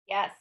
Yes.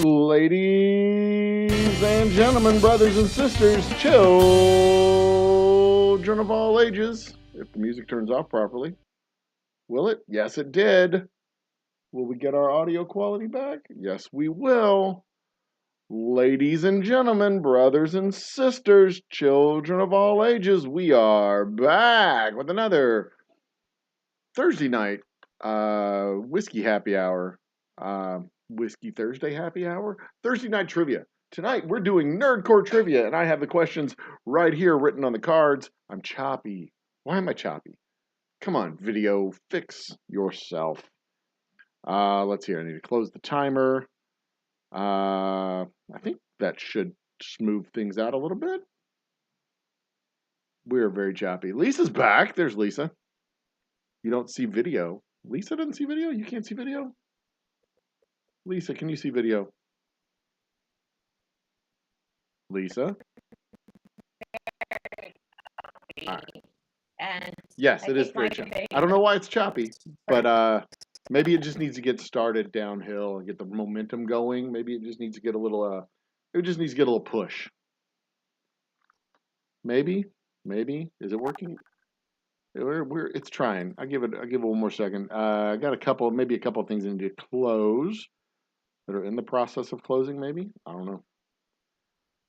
Ladies and gentlemen, brothers and sisters, children of all ages, if the music turns off properly. Will it? Yes, it did. Will we get our audio quality back? Yes, we will. Ladies and gentlemen, brothers and sisters, children of all ages, we are back with another Thursday night whiskey happy hour. Whiskey Thursday happy hour? Thursday night trivia. Tonight we're doing Nerdcore Trivia, and I have the questions right here written on the cards. I'm choppy. Why am I choppy? Come on, video, fix yourself. Let's see. I need to close the timer. I think that should smooth things out a little bit. We're very choppy. Lisa's back. There's Lisa. You don't see video. Lisa doesn't see video? You can't see video? Lisa, can you see video? Lisa? And yes, it is very choppy. I don't know why it's choppy, but maybe it just needs to get started downhill and get the momentum going. Maybe it just needs to get a little push. Maybe is it working? It's trying. I'll give it one more second. I got a couple of things I need to close that are in the process of closing. Maybe I don't know.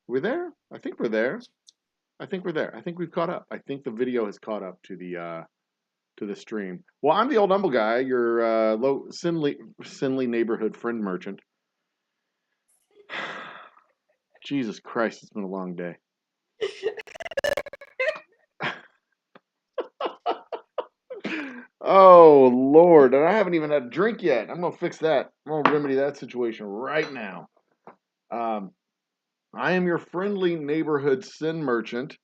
We're there. I think we're there. I think we've caught up. I think the video has caught up to the stream. Well, I'm the Old Humble Guy, your Sinley neighborhood friend merchant. Jesus Christ, it's been a long day. Oh Lord, and I haven't even had a drink yet. I'm gonna fix that. I'm gonna remedy that situation right now. I am your friendly neighborhood sin merchant,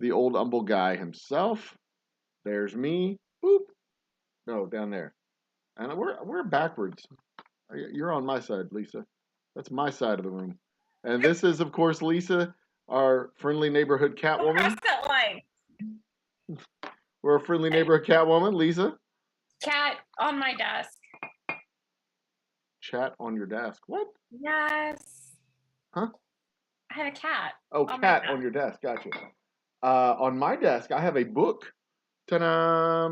the Old Humble Guy himself. There's me. Boop. No, down there. And we're backwards. You're on my side, Lisa. That's my side of the room. And this is, of course, Lisa, our friendly neighborhood Catwoman. We're a friendly neighborhood Catwoman, Lisa. Cat on my desk. Chat on your desk. What? Yes. Huh? I have a cat. Oh, cat on your desk. Gotcha. On my desk, I have a book. Ta-da!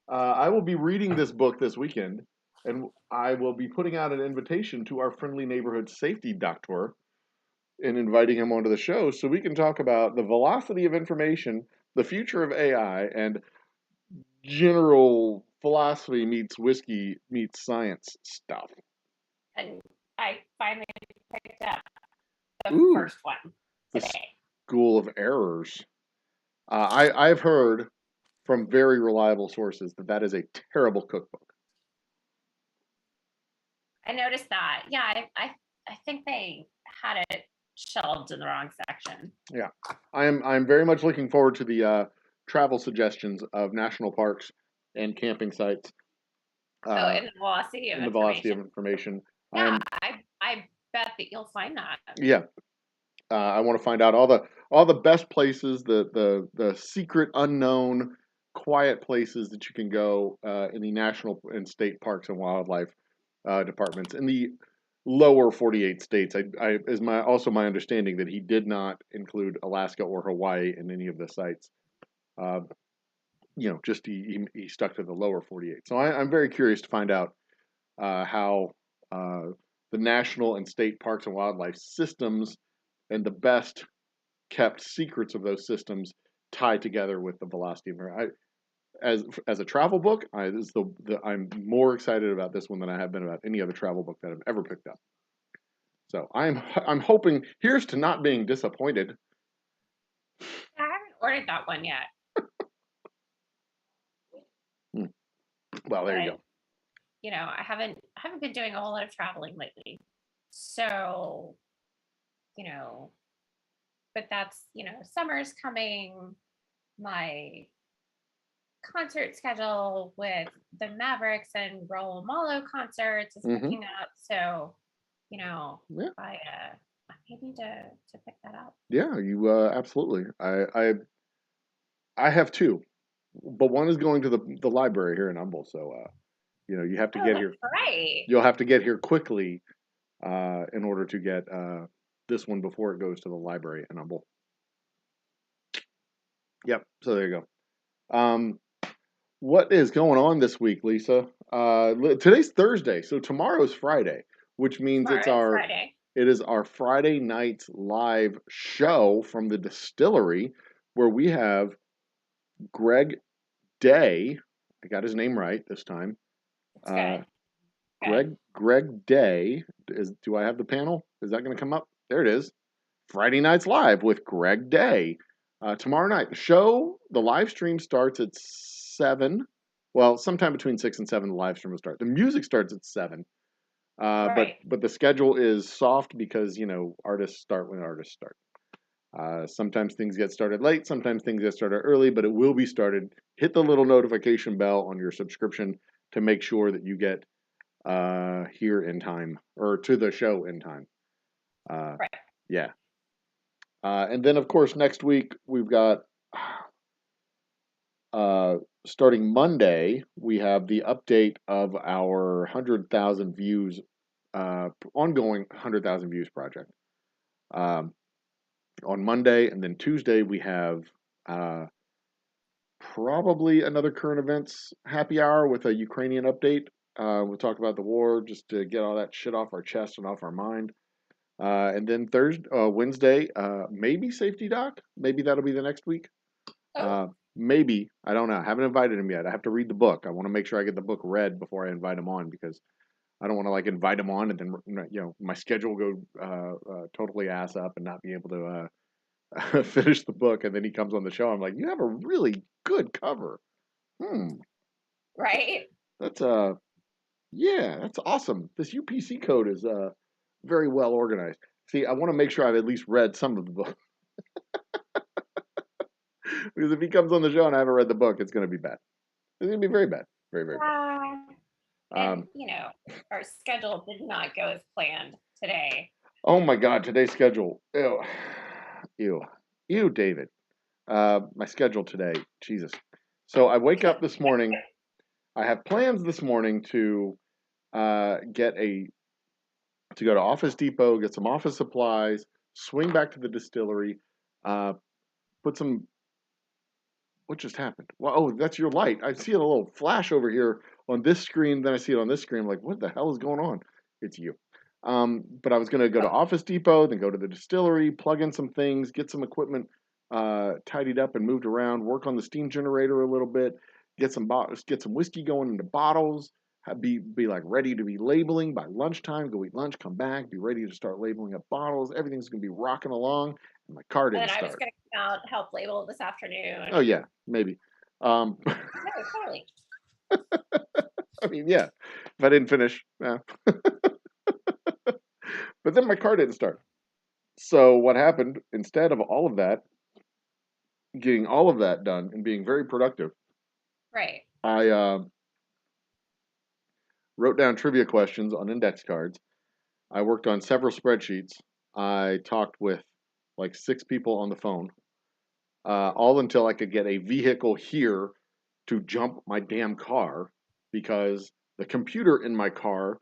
I will be reading this book this weekend, and I will be putting out an invitation to our friendly neighborhood safety doctor and inviting him onto the show so we can talk about the velocity of information, the future of AI, and general philosophy meets whiskey meets science stuff. And I finally picked up the first one today. The School of Errors. I've heard from very reliable sources that that is a terrible cookbook. I noticed that. Yeah, I think they had it shelved in the wrong section. Yeah, I'm very much looking forward to the travel suggestions of national parks and camping sites Oh, in the velocity of in the velocity of information. information. Yeah, I bet that you'll find that. Yeah, I want to find out all the best places, the secret, unknown, quiet places that you can go in the national and state parks and wildlife departments in the lower 48 states. I is my also my understanding that he did not include Alaska or Hawaii in any of the sites. Uh, just he stuck to the lower 48. So I'm very curious to find out how the national and state parks and wildlife systems and the best kept secrets of those systems tie together with the velocity of as a travel book. I'm more excited about this one than I have been about any other travel book that I've ever picked up. So I'm hoping here's to not being disappointed. I haven't ordered that one yet. Well, there you go. I haven't been doing a whole lot of traveling lately. So, but that's, summer's coming. My concert schedule with the Mavericks and Raul Malo concerts is picking up. So, Yeah. I need to pick that up. Yeah, you absolutely. I have two, but one is going to the library here in Humble. So you have to get here. Right. You'll have to get here quickly in order to get this one before it goes to the library in Humble. Yep. So there you go. What is going on this week, Lisa? Today's Thursday, so tomorrow's Friday, which means Friday. It is our Friday night live show from the distillery where we have Greg Day. I got his name right this time. Good. Greg Day. Do I have the panel? Is that going to come up? There it is. Friday Nights Live with Greg Day. Tomorrow night. The live stream starts at 7. Well, sometime between 6 and 7, the live stream will start. The music starts at 7. Right. But the schedule is soft because, artists start when artists start. Sometimes things get started late, sometimes things get started early, but it will be started. Hit the little notification bell on your subscription to make sure that you get here in time or to the show in time. Right. Yeah. And then, of course, next week we've got starting Monday, we have the update of our 100,000 views, ongoing 100,000 views project. On Monday, and then Tuesday we have probably another current events happy hour with a Ukrainian update. We'll talk about the war just to get all that shit off our chest and off our mind. And then Wednesday, maybe safety doc. Maybe that'll be the next week. Maybe, I don't know. I haven't invited him yet. I have to read the book. I want to make sure I get the book read before I invite him on because I don't want to invite him on and then my schedule go totally ass up and not be able to finish the book, and then he comes on the show. I'm like, you have a really good cover. Right. That's that's awesome. This UPC code is very well organized. See, I want to make sure I've at least read some of the book. Because if he comes on the show and I haven't read the book, it's going to be bad. It's going to be very bad. Very, very bad. And, our schedule did not go as planned today. Oh my God, today's schedule. Ew, David. My schedule today. Jesus. So I wake up this morning. I have plans this morning to go to Office Depot, get some office supplies, swing back to the distillery, put some. What just happened? Well, oh, that's your light. I see a little flash over here on this screen. Then I see it on this screen. I'm like, what the hell is going on? It's you. But I was going to go to Office Depot, then go to the distillery, plug in some things, get some equipment tidied up and moved around, work on the steam generator a little bit, get some whiskey going into bottles, be ready to be labeling by lunchtime. Go eat lunch, come back, be ready to start labeling up bottles. Everything's going to be rocking along, My car And didn't then I was start. going to come out, help label this afternoon. Oh yeah, maybe. No, totally. I mean, yeah. If I didn't finish, yeah. But then my car didn't start. So what happened, instead of all of that, getting all of that done and being very productive, Right. I wrote down trivia questions on index cards. I worked on several spreadsheets. I talked with like 6 people on the phone, all until I could get a vehicle here to jump my damn car because the computer in my car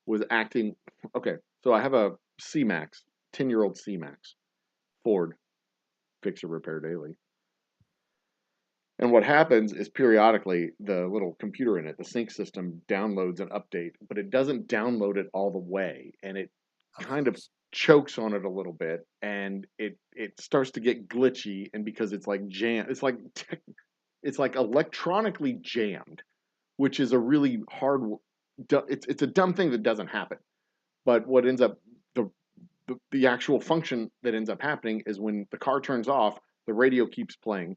was acting. Okay, so I have a C-Max, 10-year-old C-Max, Ford, fix or repair daily. And what happens is periodically the little computer in it, the sync system, downloads an update, but it doesn't download it all the way, and it kind of chokes on it a little bit, and it starts to get glitchy, and because it's like it's like electronically jammed, which is a really hard. It's a dumb thing that doesn't happen, but what ends up the actual function that ends up happening is when the car turns off, the radio keeps playing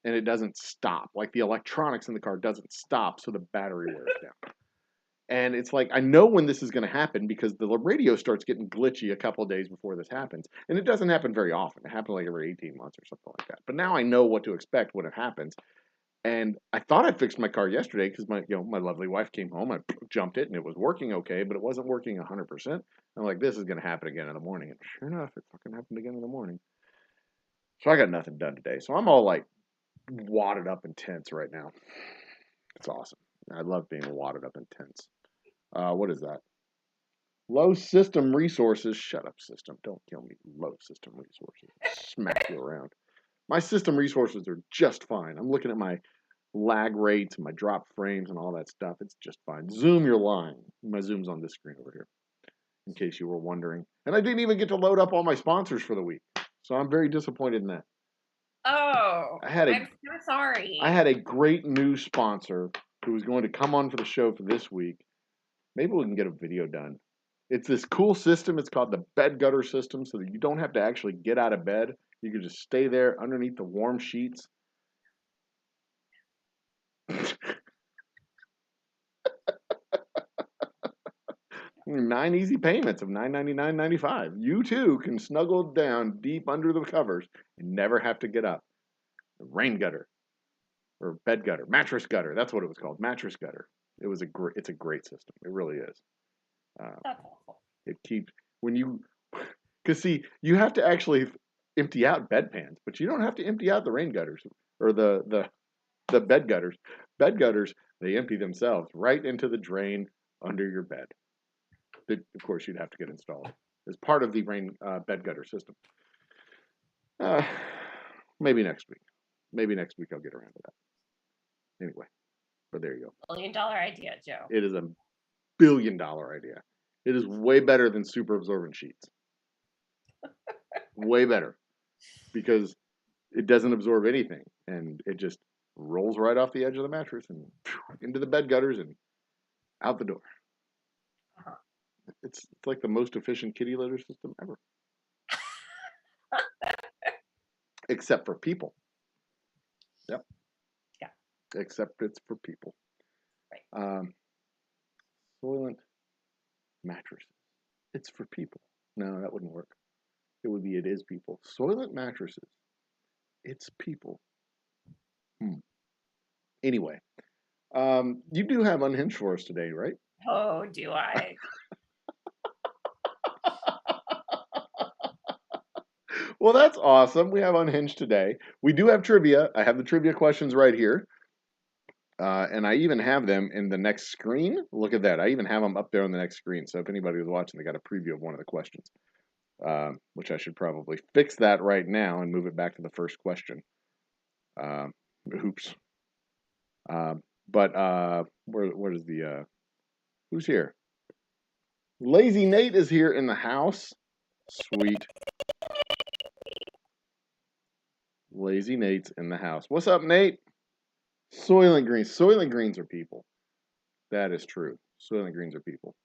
and it doesn't stop. Like the electronics in the car doesn't stop, so the battery wears down. And it's like, I know when this is going to happen because the radio starts getting glitchy a couple of days before this happens. And it doesn't happen very often. It happens like every 18 months or something like that. But now I know what to expect when it happens. And I thought I fixed my car yesterday because my lovely wife came home. I jumped it and it was working okay, but it wasn't working 100%. I'm like, this is going to happen again in the morning. And sure enough, it fucking happened again in the morning. So I got nothing done today. So I'm all like wadded up and tense right now. It's awesome. I love being wadded up and tense. What is that? Low system resources. Shut up, system. Don't kill me. Low system resources. Smack you around. My system resources are just fine. I'm looking at my lag rates and my drop frames and all that stuff. It's just fine. Zoom, you're lying. My Zoom's on this screen over here, in case you were wondering. And I didn't even get to load up all my sponsors for the week. So I'm very disappointed in that. Oh, I'm so sorry. I had a great new sponsor who was going to come on for the show for this week. Maybe we can get a video done. It's this cool system. It's called the bed gutter system, so that you don't have to actually get out of bed. You can just stay there underneath the warm sheets. 9 easy payments of $999.95. You too can snuggle down deep under the covers and never have to get up. The rain gutter or bed gutter, mattress gutter. That's what it was called, mattress gutter. It's a great system. It really is. That's awful. It keeps because see, you have to actually empty out bedpans, but you don't have to empty out the rain gutters or the bed gutters. Bed gutters, they empty themselves right into the drain under your bed. That, of course, you'd have to get installed as part of the rain bed gutter system. Maybe next week. Maybe next week I'll get around to that. Anyway, but there you go. $1 billion idea, Joe. It is a $1 billion idea. It is way better than super absorbent sheets. Way better. Because it doesn't absorb anything. And it just rolls right off the edge of the mattress and into the bed gutters and out the door. Uh-huh. It's like the most efficient kitty litter system ever. Except for people. Yep. Yeah. Except it's for people. Right. Soylent mattresses. It's for people. No, that wouldn't work. It is people. Soylent mattresses. It's people. Anyway, you do have Unhinged for us today, right? Oh, do I? Well, that's awesome. We have Unhinged today. We do have trivia. I have the trivia questions right here. And I even have them in the next screen. Look at that. I even have them up there on the next screen. So if anybody was watching, they got a preview of one of the questions, which I should probably fix that right now and move it back to the first question. Oops. But where is the, who's here? Lazy Nate is here in the house. Sweet. Lazy Nate's in the house. What's up, Nate? Soylent Greens. Soylent Greens are people. That is true. Soylent Greens are people.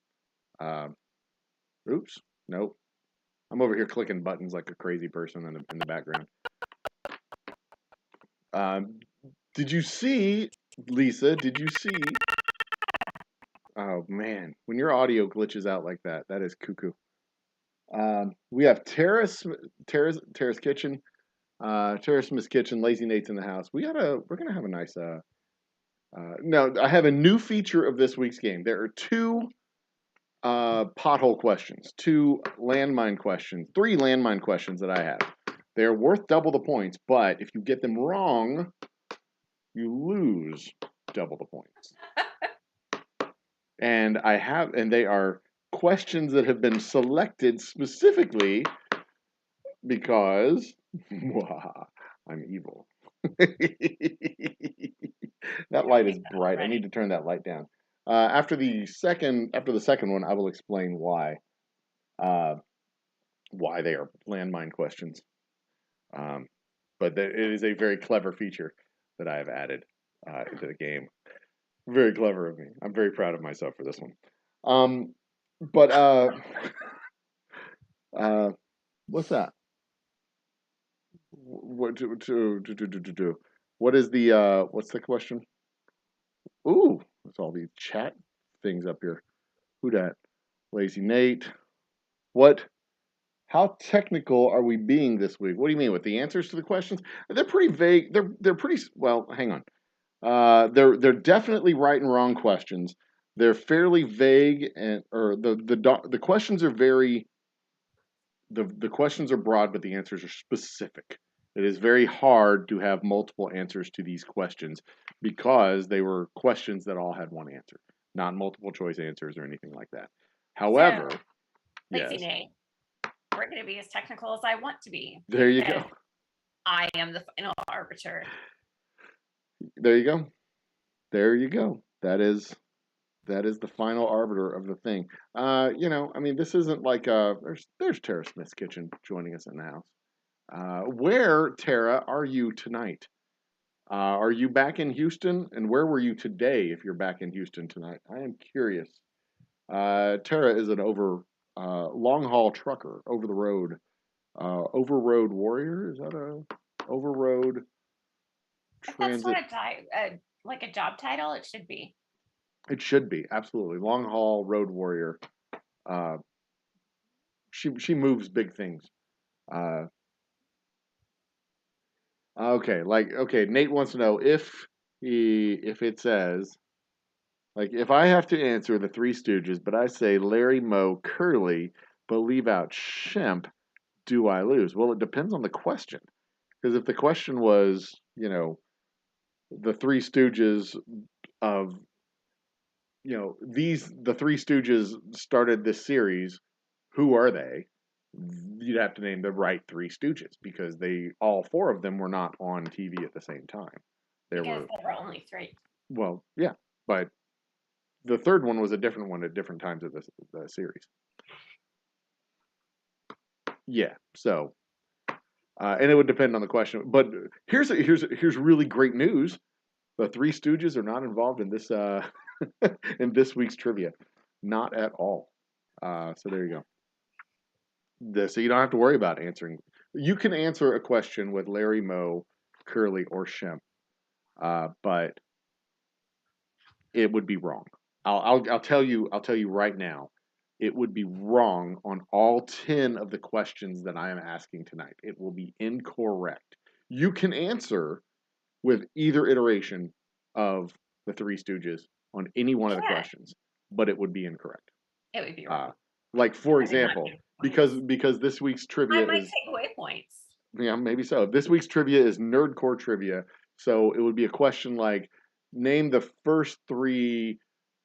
Oops. Nope. I'm over here clicking buttons like a crazy person in the background. Did you see, Lisa? Did you see? Oh man, when your audio glitches out like that, that is cuckoo. We have Terrace Kitchen, Terrace Smith's Kitchen, Lazy Nate's in the house. We're gonna have a nice. No, I have a new feature of this week's game. There are two pothole questions, two landmine questions, three landmine questions that I have. They're worth double the points, but if you get them wrong, you lose double the points. And they are questions that have been selected specifically because I'm evil. That light is bright. I need to turn that light down. After the second one, I will explain why they are landmine questions. But it is a very clever feature that I have added into the game. Very clever of me. I'm very proud of myself for this one. What's that? What do? What is the what's the question? Ooh, there's all these chat things up here. Who dat? Lazy Nate. What? How technical are we being this week? What do you mean with the answers to the questions? They're pretty vague. They're pretty well. Hang on. They're definitely right and wrong questions. They're fairly vague or the questions are very. The questions are broad, but the answers are specific. It is very hard to have multiple answers to these questions because they were questions that all had one answer, not multiple choice answers or anything like that. However, so, Lazy Nate, we're going to be as technical as I want to be. There you go. I am the final arbiter. There you go. There you go. That is the final arbiter of the thing. I mean, this isn't like there's Tara Smith's Kitchen joining us in the house. Where, Tara, are you tonight? Are you back in Houston? And where were you today if you're back in Houston tonight? I am curious. Tara is an long haul trucker, over the road. Over road warrior? Is that a over road transit? That's what like a job title, it should be. It should be, absolutely. Long haul road warrior. She moves big things. Okay, Nate wants to know if it says, like, if I have to answer the Three Stooges, but I say Larry, Moe, Curly, but leave out Shemp, do I lose? Well, it depends on the question. Because if the question was, the Three Stooges of, the Three Stooges started this series, who are they? You'd have to name the right Three Stooges because all four of them were not on TV at the same time. There were only three. Well, yeah, but the third one was a different one at different times of the series. Yeah, so and it would depend on the question. But here's really great news: the Three Stooges are not involved in this in this week's trivia, not at all. So there you go. So you don't have to worry about answering. You can answer a question with Larry, Moe, Curly, or Shemp, but it would be wrong. I'll tell you right now, it would be wrong on all 10 of the questions that I am asking tonight. It will be incorrect. You can answer with either iteration of the Three Stooges on any one of the questions, but it would be incorrect. It would be wrong. Like, for example, because this week's trivia I might take away points. Yeah, maybe so. This week's trivia is Nerdcore Trivia, so it would be a question like, name the first three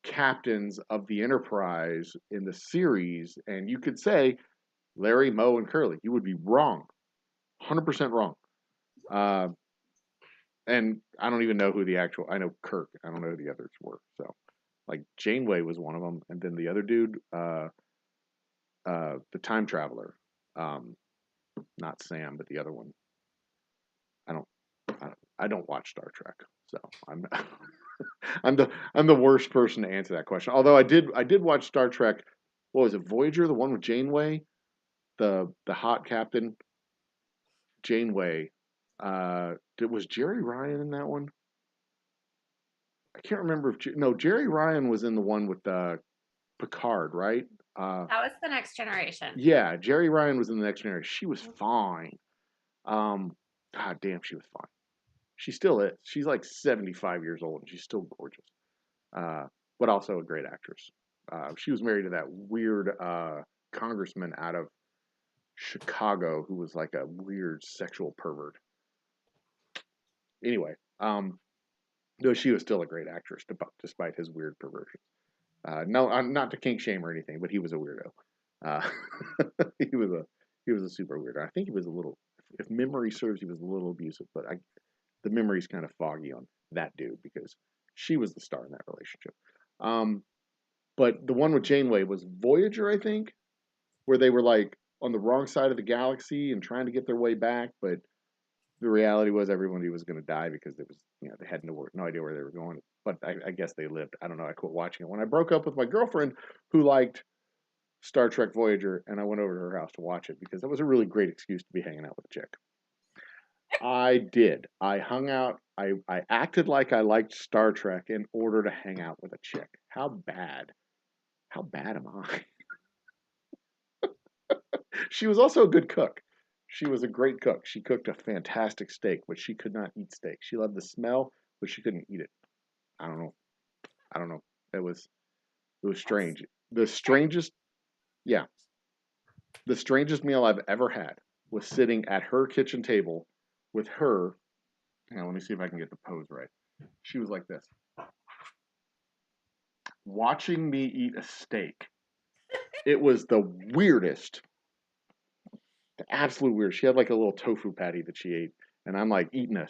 captains of the Enterprise in the series, and you could say Larry, Moe, and Curly. You would be wrong, 100% wrong. And I don't even know who I know Kirk. I don't know who the others were. So, like, Janeway was one of them, and then the other dude, the time traveler, not Sam, but the other one. I don't watch Star Trek, so I'm the worst person to answer that question. Although I did watch Star Trek. What was it, Voyager, the one with Janeway? the hot captain, Janeway. Was Jerry Ryan in that one? I can't remember if no, Jerry Ryan was in the one with Picard, right? That was The Next Generation. Yeah, Jerry Ryan was in the Next Generation. She was fine. God damn, she was fine. She still is. She's like 75 years old and she's still gorgeous. But also a great actress. She was married to that weird congressman out of Chicago who was like a weird sexual pervert. Anyway, no, she was still a great actress despite his weird perversion. No, I'm not to kink shame or anything, but he was a weirdo. Uh, he was a super weirdo. I think he was a little, if memory serves, he was a little abusive, but the memory's kind of foggy on that dude because she was the star in that relationship. But the one with Janeway was Voyager, I think, where they were like on the wrong side of the galaxy and trying to get their way back, but the reality was everybody was going to die because there was, they had no idea where they were going. But I guess they lived. I don't know. I quit watching it when I broke up with my girlfriend, who liked Star Trek Voyager, and I went over to her house to watch it because that was a really great excuse to be hanging out with a chick. I did. I hung out. I acted like I liked Star Trek in order to hang out with a chick. How bad? How bad am I? She was also a good cook. She was a great cook. She cooked a fantastic steak, but she could not eat steak. She loved the smell, but she couldn't eat it. I don't know. I don't know. It was strange. The strangest, yeah, the strangest meal I've ever had was sitting at her kitchen table with her. Hang on, let me see if I can get the pose right. She was like this, watching me eat a steak. It was the weirdest, the absolute weird. She had like a little tofu patty that she ate, and I'm like eating a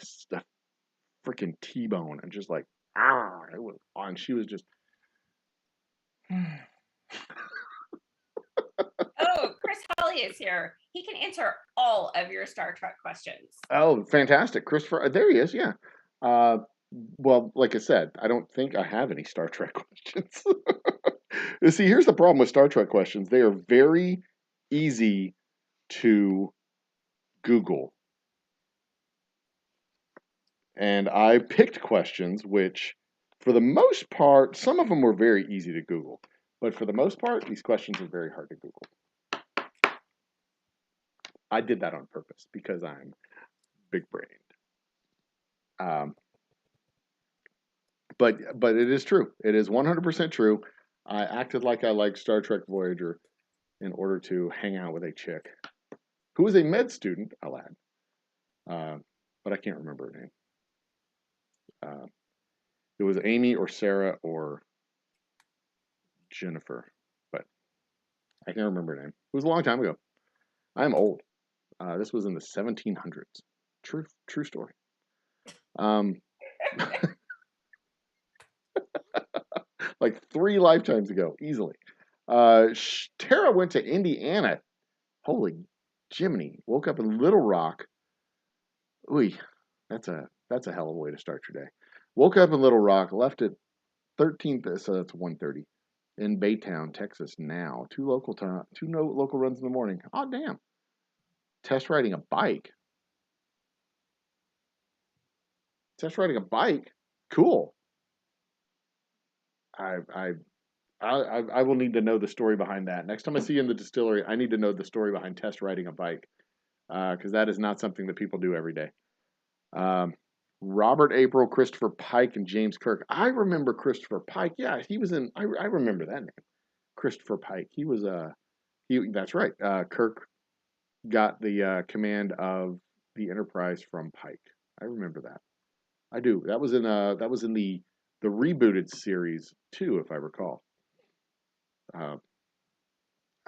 freaking T-bone and just like, it was on. She was just. Oh, Chris Holly is here. He can answer all of your Star Trek questions. Oh, fantastic. Christopher, there he is, yeah. Well, like I said, I don't think I have any Star Trek questions. See, here's the problem with Star Trek questions. They are very easy to Google. And I picked questions which, for the most part, some of them were very easy to Google. But for the most part, these questions are very hard to Google. I did that on purpose because I'm big-brained. But it is true. It is 100% true. I acted like I liked Star Trek Voyager in order to hang out with a chick who was a med student, I'll add. But I can't remember her name. It was Amy or Sarah or Jennifer, but I can't remember her name. It was a long time ago. I'm old. This was in the 1700s. True story. Like 3 lifetimes ago, easily. Tara went to Indiana. Holy Jiminy! Woke up in Little Rock. Ooh, that's a hell of a way to start your day. Woke up in Little Rock, left at 13th, so that's 1:30 in Baytown, Texas. Now 2 local runs in the morning. Oh damn! Test riding a bike. Cool. I will need to know the story behind that. Next time I see you in the distillery, I need to know the story behind test riding a bike, because that is not something that people do every day. Robert April, Christopher Pike, and James Kirk. I remember Christopher Pike. Yeah, he was in. I remember that name, Christopher Pike. He was That's right. Kirk got the command of the Enterprise from Pike. I remember that. I do. That was in the rebooted series too, if I recall. I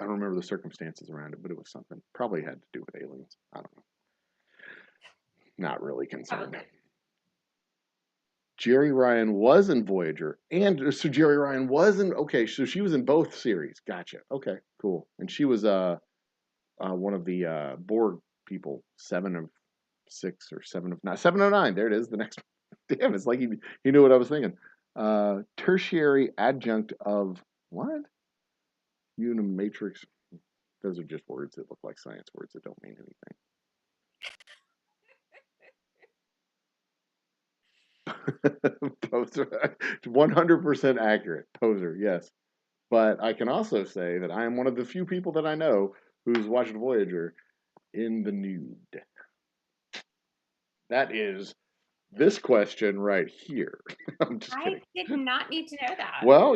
don't remember the circumstances around it, but it was something. Probably had to do with aliens. I don't know. Not really concerned. Okay. Jerry Ryan was in Voyager, and so Jerry Ryan was in. Okay, so she was in both series. Gotcha. Okay, cool. And she was one of the Borg people, 7 of 6 or 7 of 9. 709. There it is. The next. Damn, it's like he knew what I was thinking. Tertiary adjunct of what? Unimatrix. Those are just words that look like science words that don't mean anything. Poser. 100% accurate. Poser, yes. But I can also say that I am one of the few people that I know who's watched Voyager in the nude. That is this question right here. I'm just kidding. I did not need to know that. Well,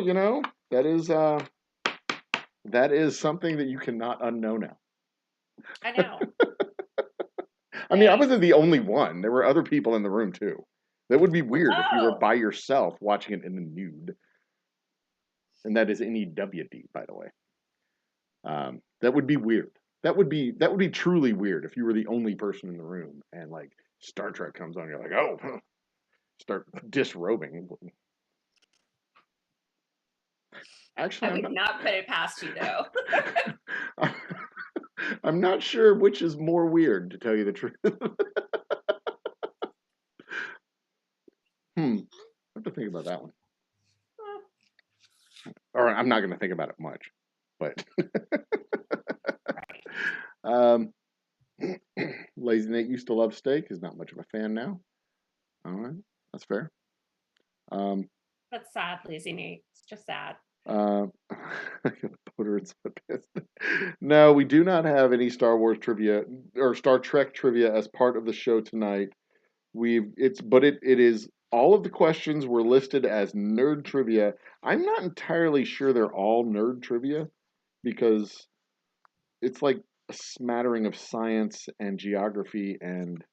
that is something that you cannot unknow now. I know. I mean, I wasn't the only one. There were other people in the room too. That would be weird if you were by yourself watching it in the nude. And that is NEWD, by the way. That would be weird. That would be truly weird if you were the only person in the room and like Star Trek comes on, you're like, oh, start disrobing. Actually, I would not put it past you though. I'm not sure which is more weird, to tell you the truth. I have to think about that one. Or I'm not going to think about it much, but Lazy Nate used to love steak. Is not much of a fan now. All right, that's fair. That's sad, Lazy Nate. It's just sad. No, we do not have any Star Wars trivia or Star Trek trivia as part of the show tonight. It is all of the questions were listed as nerd trivia. I'm not entirely sure they're all nerd trivia because it's like a smattering of science and geography, and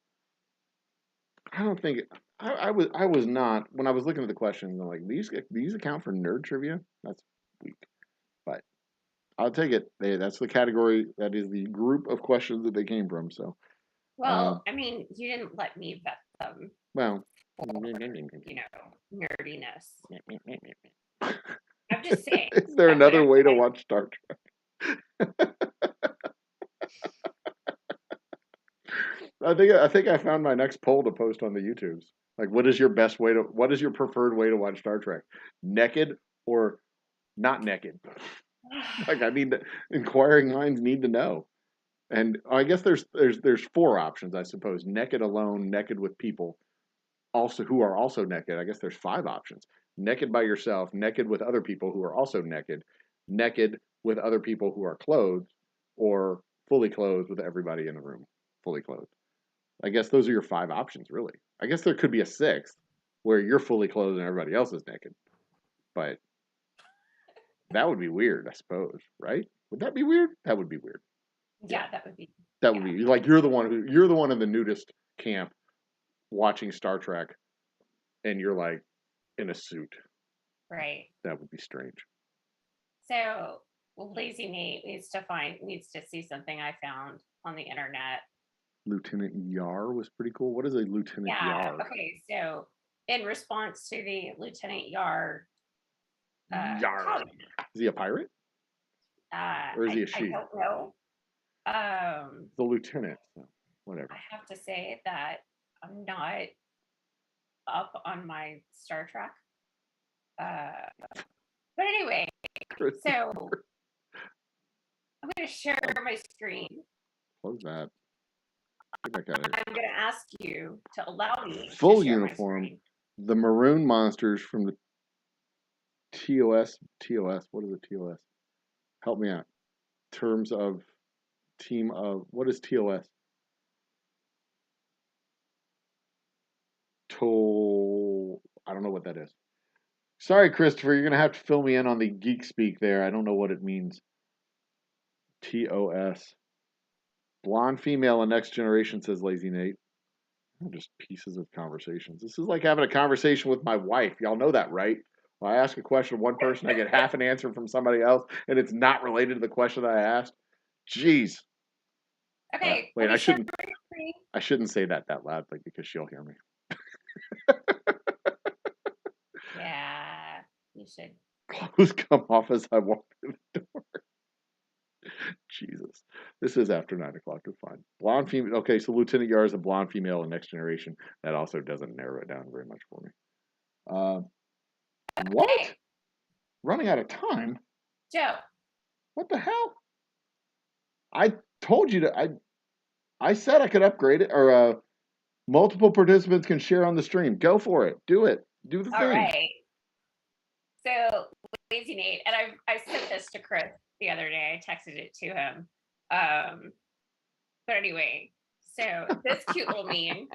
I don't think I was not when I was looking at the questions. I'm like, these account for nerd trivia? That's weak, but I'll take it. That's the category. That is the group of questions that they came from. So, well, I mean, you didn't let me vet them. Well, nerdiness. I'm just saying. Is there another way to watch Star Trek? I think I found my next poll to post on the YouTubes. Like, what is your preferred way to watch Star Trek? Naked or not naked? Like, I mean, inquiring minds need to know. And I guess there's 4 options, I suppose. Naked alone, naked with people, also who are also naked. I guess there's 5 options. Naked by yourself, naked with other people who are also naked, naked with other people who are clothed, or fully clothed with everybody in the room, fully clothed. I guess those are your 5 options, really. I guess there could be a 6th where you're fully clothed and everybody else is naked. But that would be weird, I suppose, right? Would that be weird? That would be weird. Yeah, that would be. That would be like you're the one in the nudist camp watching Star Trek, and you're like in a suit. Right. That would be strange. So Lazy Nate needs to see something I found on the internet. Lieutenant Yar was pretty cool. What is a Lieutenant Yar? Okay, so in response to the Lieutenant Yar, Yar. Is he a pirate? Or is he a she? I don't know. The lieutenant. So whatever. I have to say that I'm not up on my Star Trek. But anyway, so I'm going to share my screen. Close that. I'm going to ask you to allow me full to share uniform. The maroon monsters from the TOS. What is a TOS? Help me out. Terms of team of what is TOS? I don't know what that is. Sorry, Christopher, you're gonna have to fill me in on the geek speak there. I don't know what it means. TOS. Blonde female and next generation, says Lazy Nate. Just pieces of conversations. This is like having a conversation with my wife. Y'all know that, right? When I ask a question of one person, I get half an answer from somebody else, and it's not related to the question that I asked. Jeez. Okay. Wait, I shouldn't say that loudly because she'll hear me. Yeah, you should. Clothes come off as I walk through the door. Jesus. This is after 9 o'clock. It's fine. Blonde female. Okay, so Lieutenant Yar is a blonde female in Next Generation. That also doesn't narrow it down very much for me. What? Running out of time? Joe. What the hell? I told you to. I said I could upgrade it, or multiple participants can share on the stream. Go for it. Do it. Do the All thing. right. So Lazy Nate, and I sent this to Chris the other day. I texted it to him. But anyway, so this cute little meme.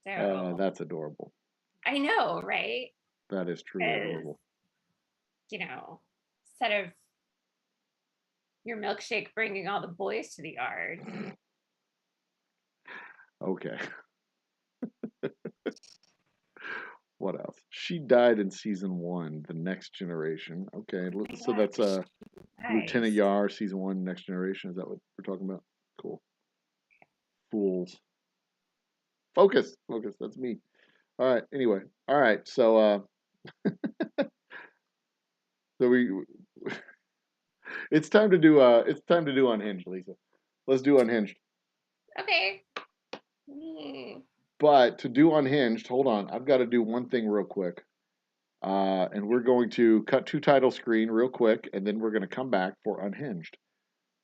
So That's adorable. I know, right? That is truly adorable. You know, instead of your milkshake bringing all the boys to the yard. Okay. What else? She died in season 1, The Next Generation. Okay, so that's Nice. Lieutenant Yar, season 1, Next Generation. Is that what we're talking about? Cool. Fools. Focus. That's me. All right. Anyway. All right. So so we it's time to do Unhinged, Lisa. Let's do Unhinged. Okay. But to do Unhinged, hold on. I've got to do one thing real quick. And we're going to cut to title screen real quick, and then we're going to come back for Unhinged.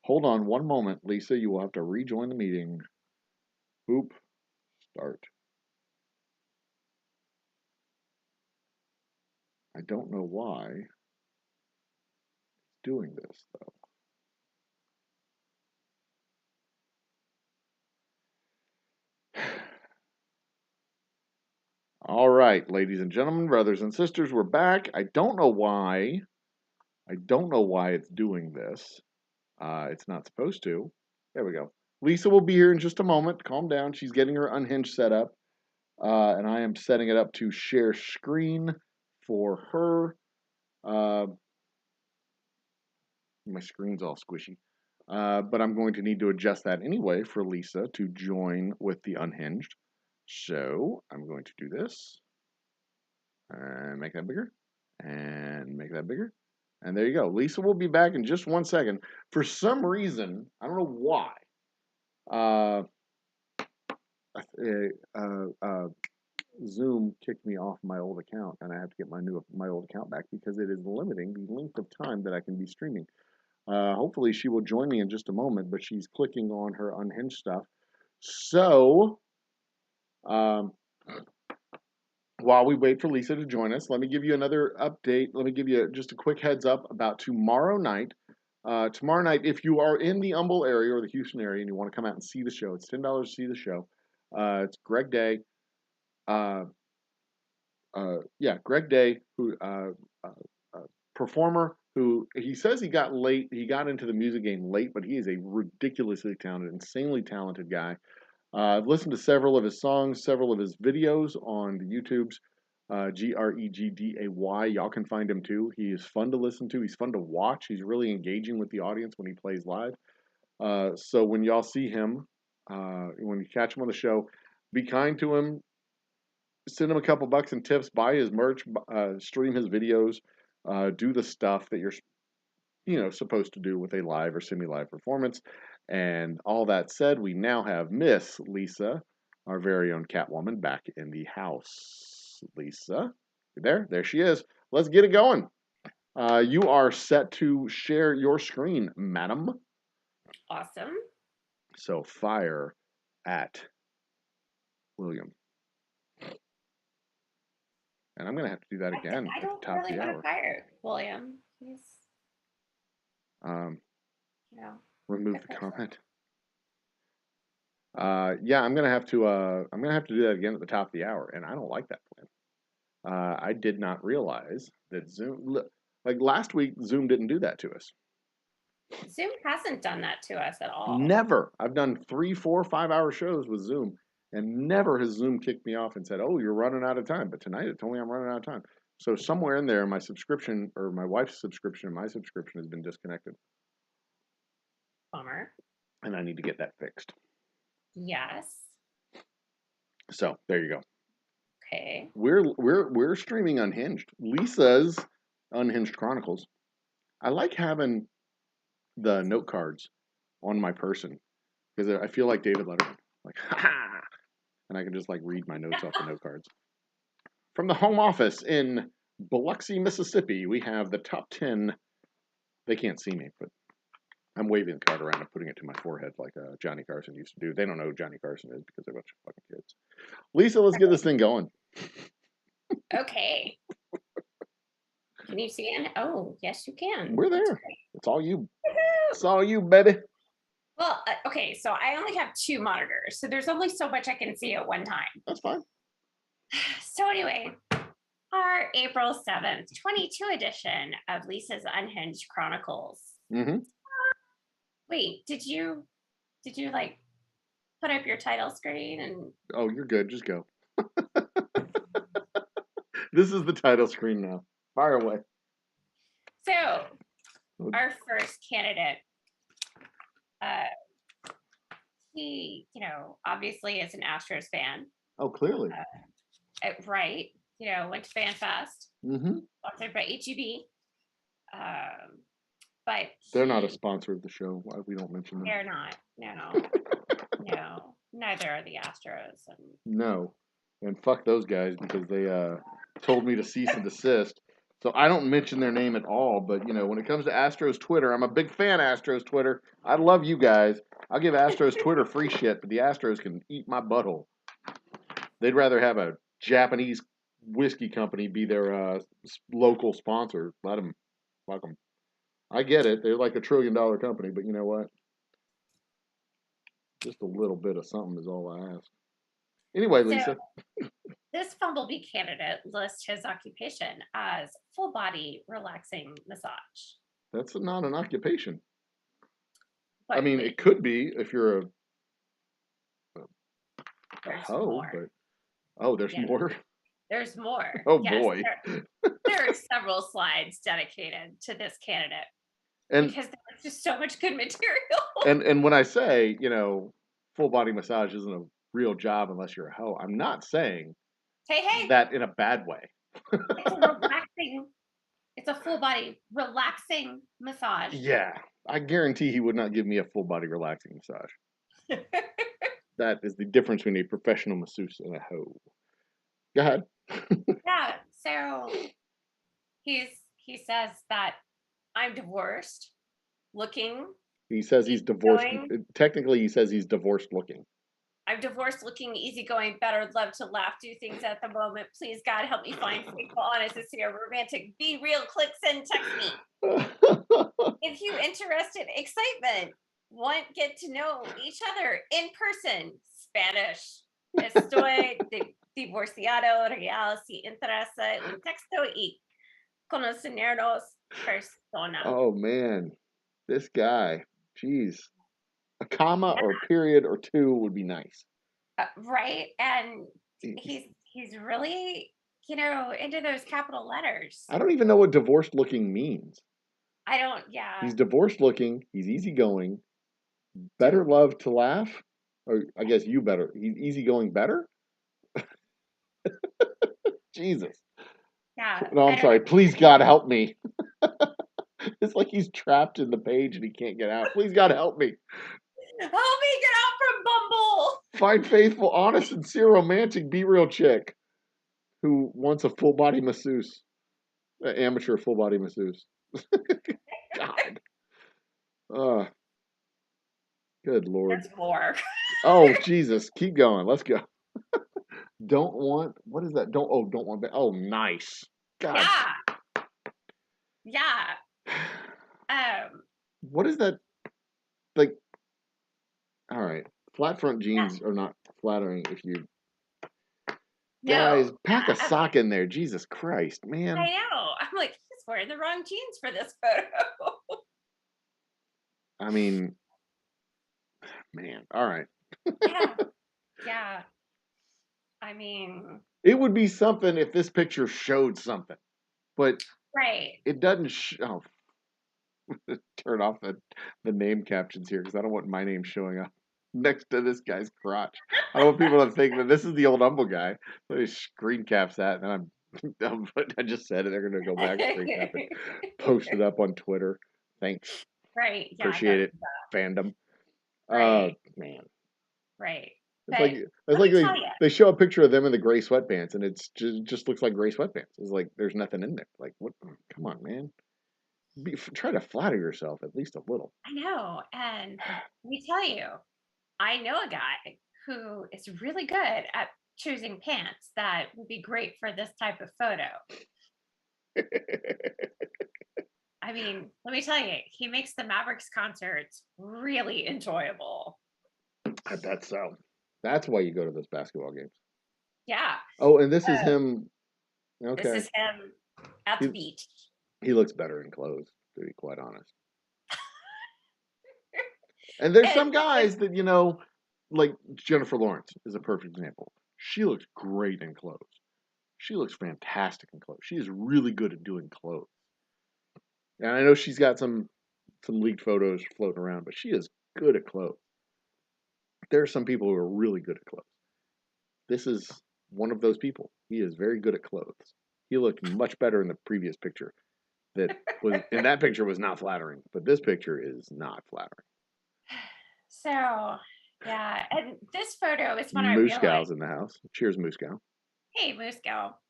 Hold on one moment, Lisa. You will have to rejoin the meeting. Boop. Start. I don't know why it's doing this, though. All right, ladies and gentlemen, brothers and sisters, we're back. I don't know why it's doing this. It's not supposed to. There we go. Lisa will be here in just a moment. Calm down. She's getting her Unhinged set up. And I am setting it up to share screen for her. My screen's all squishy. But I'm going to need to adjust that anyway for Lisa to join with the Unhinged. So I'm going to do this. And make that bigger. And make that bigger. And there you go. Lisa will be back in just 1 second. For some reason, I don't know why. Zoom kicked me off my old account, and I have to get my old account back because it is limiting the length of time that I can be streaming. Hopefully, she will join me in just a moment, but she's clicking on her Unhinged stuff. So, while we wait for Lisa to join us, let me give you another update. Let me give you just a quick heads up about tomorrow night. Tomorrow night, if you are in the Humble area or the Houston area and you want to come out and see the show, it's $10 to see the show. It's Greg Day. Greg Day, who performer who he says he got into the music game late, but he is a ridiculously talented, insanely talented guy. I've listened to several of his songs, several of his videos on the YouTubes. Gregday. Y'all can find him too. He is fun to listen to. He's fun to watch. He's really engaging with the audience when he plays live. So when y'all see him, when you catch him on the show, be kind to him. Send him a couple bucks in tips. Buy his merch. Stream his videos. Do the stuff that you're supposed to do with a live or semi-live performance. And all that said, we now have Miss Lisa, our very own Catwoman, back in the house. Lisa, you there? There she is. Let's get it going. You are set to share your screen, madam. Awesome. So fire at William. And I'm going to have to do that again I don't at the top really of the want hour. to fire William. He's, remove the comment. I'm gonna have to do that again at the top of the hour, and I don't like that plan. I did not realize that Zoom, like last week, Zoom didn't do that to us. Zoom hasn't done that to us at all. Never. I've done 3, 4, 5 hour shows with Zoom, and never has Zoom kicked me off and said, "Oh, you're running out of time." But tonight it told me I'm running out of time. So somewhere in there, my subscription or my wife's subscription and my subscription has been disconnected. Bummer. And I need to get that fixed. Yes. So there you go. Okay. We're streaming Unhinged. Lisa's Unhinged Chronicles. I like having the note cards on my person because I feel like David Letterman, like ha, and I can just like read my notes off the note cards. From the home office in Biloxi, Mississippi, we have the top 10 They can't see me, but I'm waving the card around and putting it to my forehead like Johnny Carson used to do. They don't know who Johnny Carson is because they're a bunch of fucking kids. Lisa, let's get this thing going. Okay. Can you see it? Oh, yes, you can. We're there. It's all you. It's all you, baby. Well, okay, so I only have 2 monitors, so there's only so much I can see at one time. That's fine. So anyway, our April 7th, 22 edition of Lisa's Unhinged Chronicles. Mm-hmm. Wait, did you like put up your title screen and? Oh, you're good. Just go. This is the title screen now. Fire away. So, our first candidate, he, obviously is an Astros fan. Oh, clearly. Right. Went to Fan Fest. Mm-hmm. Sponsored by HEB. But they're not a sponsor of the show. We don't mention them. They're not. No. Neither are the Astros. No. And fuck those guys because they told me to cease and desist. So I don't mention their name at all. But, when it comes to Astros Twitter, I'm a big fan of Astros Twitter. I love you guys. I'll give Astros Twitter free shit, but the Astros can eat my butthole. They'd rather have a Japanese whiskey company be their local sponsor. Let them. Fuck them. I get it. They're like $1 trillion company, but you know what? Just a little bit of something is all I ask. Anyway, Lisa. So, this Bumblebee candidate lists his occupation as full body relaxing massage. That's not an occupation. But I mean, it could be if you're a hoe, but there's more. There's more. Oh, yes, boy. There are several slides dedicated to this candidate. And because there's just so much good material. And when I say, full body massage isn't a real job unless you're a hoe, I'm not saying that in a bad way. It's a full body relaxing massage. Yeah. I guarantee he would not give me a full body relaxing massage. That is the difference between a professional masseuse and a hoe. Go ahead. Yeah. So he says that I'm divorced, looking. He says he's divorced. Technically, he says he's divorced looking. I'm divorced looking, easygoing, better, love to laugh, do things at the moment. Please, God, help me find faithful, honest, sincere, romantic, be real, click, send, text me. If you interested, excitement, get to know each other in person, Spanish. Estoy divorciado, real, si interesa un texto y conocernos persona. Oh, man. This guy. Jeez. A comma or a period or two would be nice. Right. And he's really, into those capital letters. I don't even know what divorced looking means. I don't, yeah. He's divorced looking. He's easygoing. Better love to laugh. Or I guess you better. He's easygoing better? Jesus. Yeah. No, I'm sorry. Please, God, help me. It's like he's trapped in the page and he can't get out. Please, God, help me. Help me get out from Bumble. Find faithful, honest, sincere, romantic, be real chick who wants a full body masseuse, an amateur full body masseuse. God. Good Lord. There's more. Oh, Jesus. Keep going. Let's go. Don't want, what is that? Don't want, oh, nice. God. Yeah. What is that? Like, all right. Flat front jeans are not flattering if you. Guys, pack a sock in there. Jesus Christ, man. I know. I'm like, he's wearing the wrong jeans for this photo. I mean, man. All right. Yeah. I mean, it would be something if this picture showed something, but it doesn't. Turn off the name captions here because I don't want my name showing up next to this guy's crotch. I don't want people to think that this is the Old Humble guy. So he screen caps that, and I just said it. They're going to go back and screen cap it, post it up on Twitter. Thanks. Right. Yeah, appreciate it, fandom. Man. Right. It's like they show a picture of them in the gray sweatpants, and it's just looks like gray sweatpants. It's like there's nothing in there. Like, what? Come on, man. try to flatter yourself at least a little. I know. And let me tell you, I know a guy who is really good at choosing pants that would be great for this type of photo. I mean, let me tell you, he makes the Mavericks concerts really enjoyable. I bet so. That's why you go to those basketball games. Yeah. Oh, and this is him. This Okay. is him at the beach. He looks better in clothes, to be quite honest. And there's some guys that, like Jennifer Lawrence is a perfect example. She looks great in clothes. She looks fantastic in clothes. She is really good at doing clothes. And I know she's got some leaked photos floating around, but she is good at clothes. There are some people who are really good at clothes. This is one of those people. He is very good at clothes. He looked much better in the previous picture. That picture was not flattering, but this picture is not flattering. So, yeah, and this photo is when I Moose realized. Gal's in the house. Cheers, Moose Gal. Hey, Moose Gal.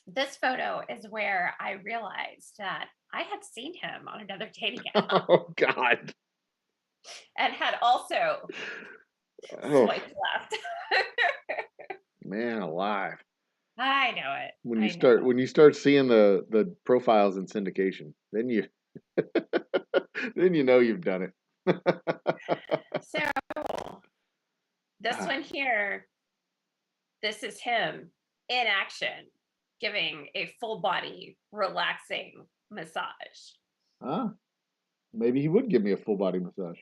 This photo is where I realized that I had seen him on another dating app. Oh, God. And had also swiped left. Man alive. I know it. When you start seeing the profiles in syndication, then you know you've done it. So this one here, this is him in action, giving a full body relaxing massage. Maybe he would give me a full body massage.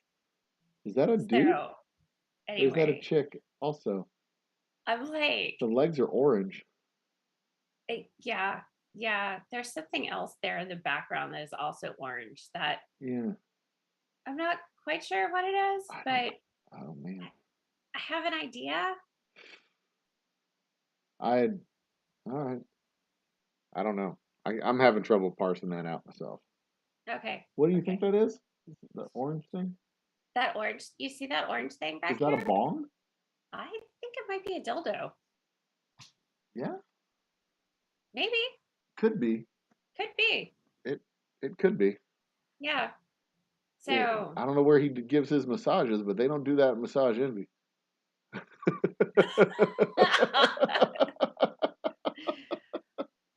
Is that a dude? Anyway, or is that a chick also? I'm like, the legs are orange. Yeah. There's something else there in the background that is also orange that I'm not quite sure what it is, but oh man, I have an idea. All right. I don't know. I'm having trouble parsing that out myself. Okay. What do you think that is? The orange thing? That orange, you see that orange thing back here? Is that a bong? I think it might be a dildo. Yeah? Maybe. Could be. Could be. It could be. Yeah. So I don't know where he gives his massages, but they don't do that in Massage Envy.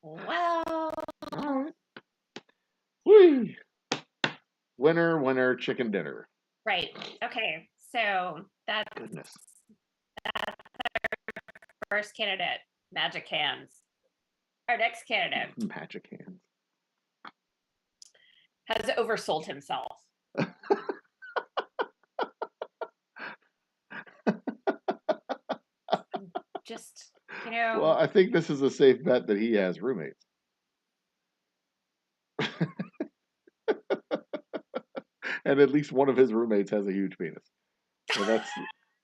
Well. All right. Whee! Winner, chicken dinner. Right. Okay. So that's our first candidate, Magic Hands. Our next candidate, Magic Hands, has oversold himself. Just, Well, I think this is a safe bet that he has roommates. And at least one of his roommates has a huge penis. So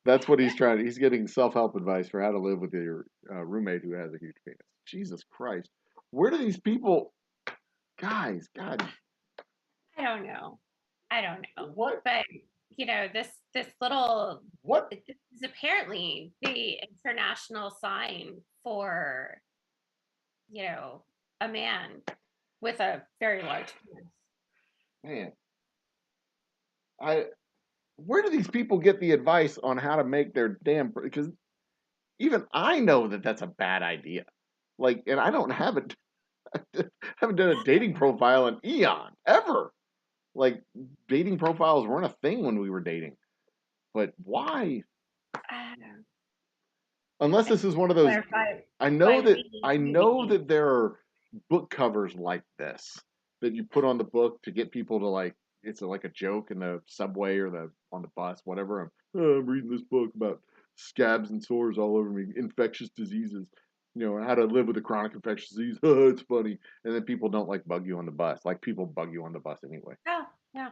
that's what he's trying. He's getting self-help advice for how to live with your roommate who has a huge penis. Jesus Christ. Where do these people, guys, God. I don't know. What? But, this little, what? This is apparently the international sign for, a man with a very large penis. Man. Where do these people get the advice on how to make their damn, because even I know that that's a bad idea. Like, and I haven't done a dating profile in eon, ever. Like, dating profiles weren't a thing when we were dating. But why? Unless this is one of those. I know that there are book covers like this that you put on the book to get people to like. It's like a joke in the subway or on the bus, whatever. I'm reading this book about scabs and sores all over me, infectious diseases. How to live with a chronic infectious disease. It's funny. And then people don't like bug you on the bus. Like people bug you on the bus anyway. Oh, yeah.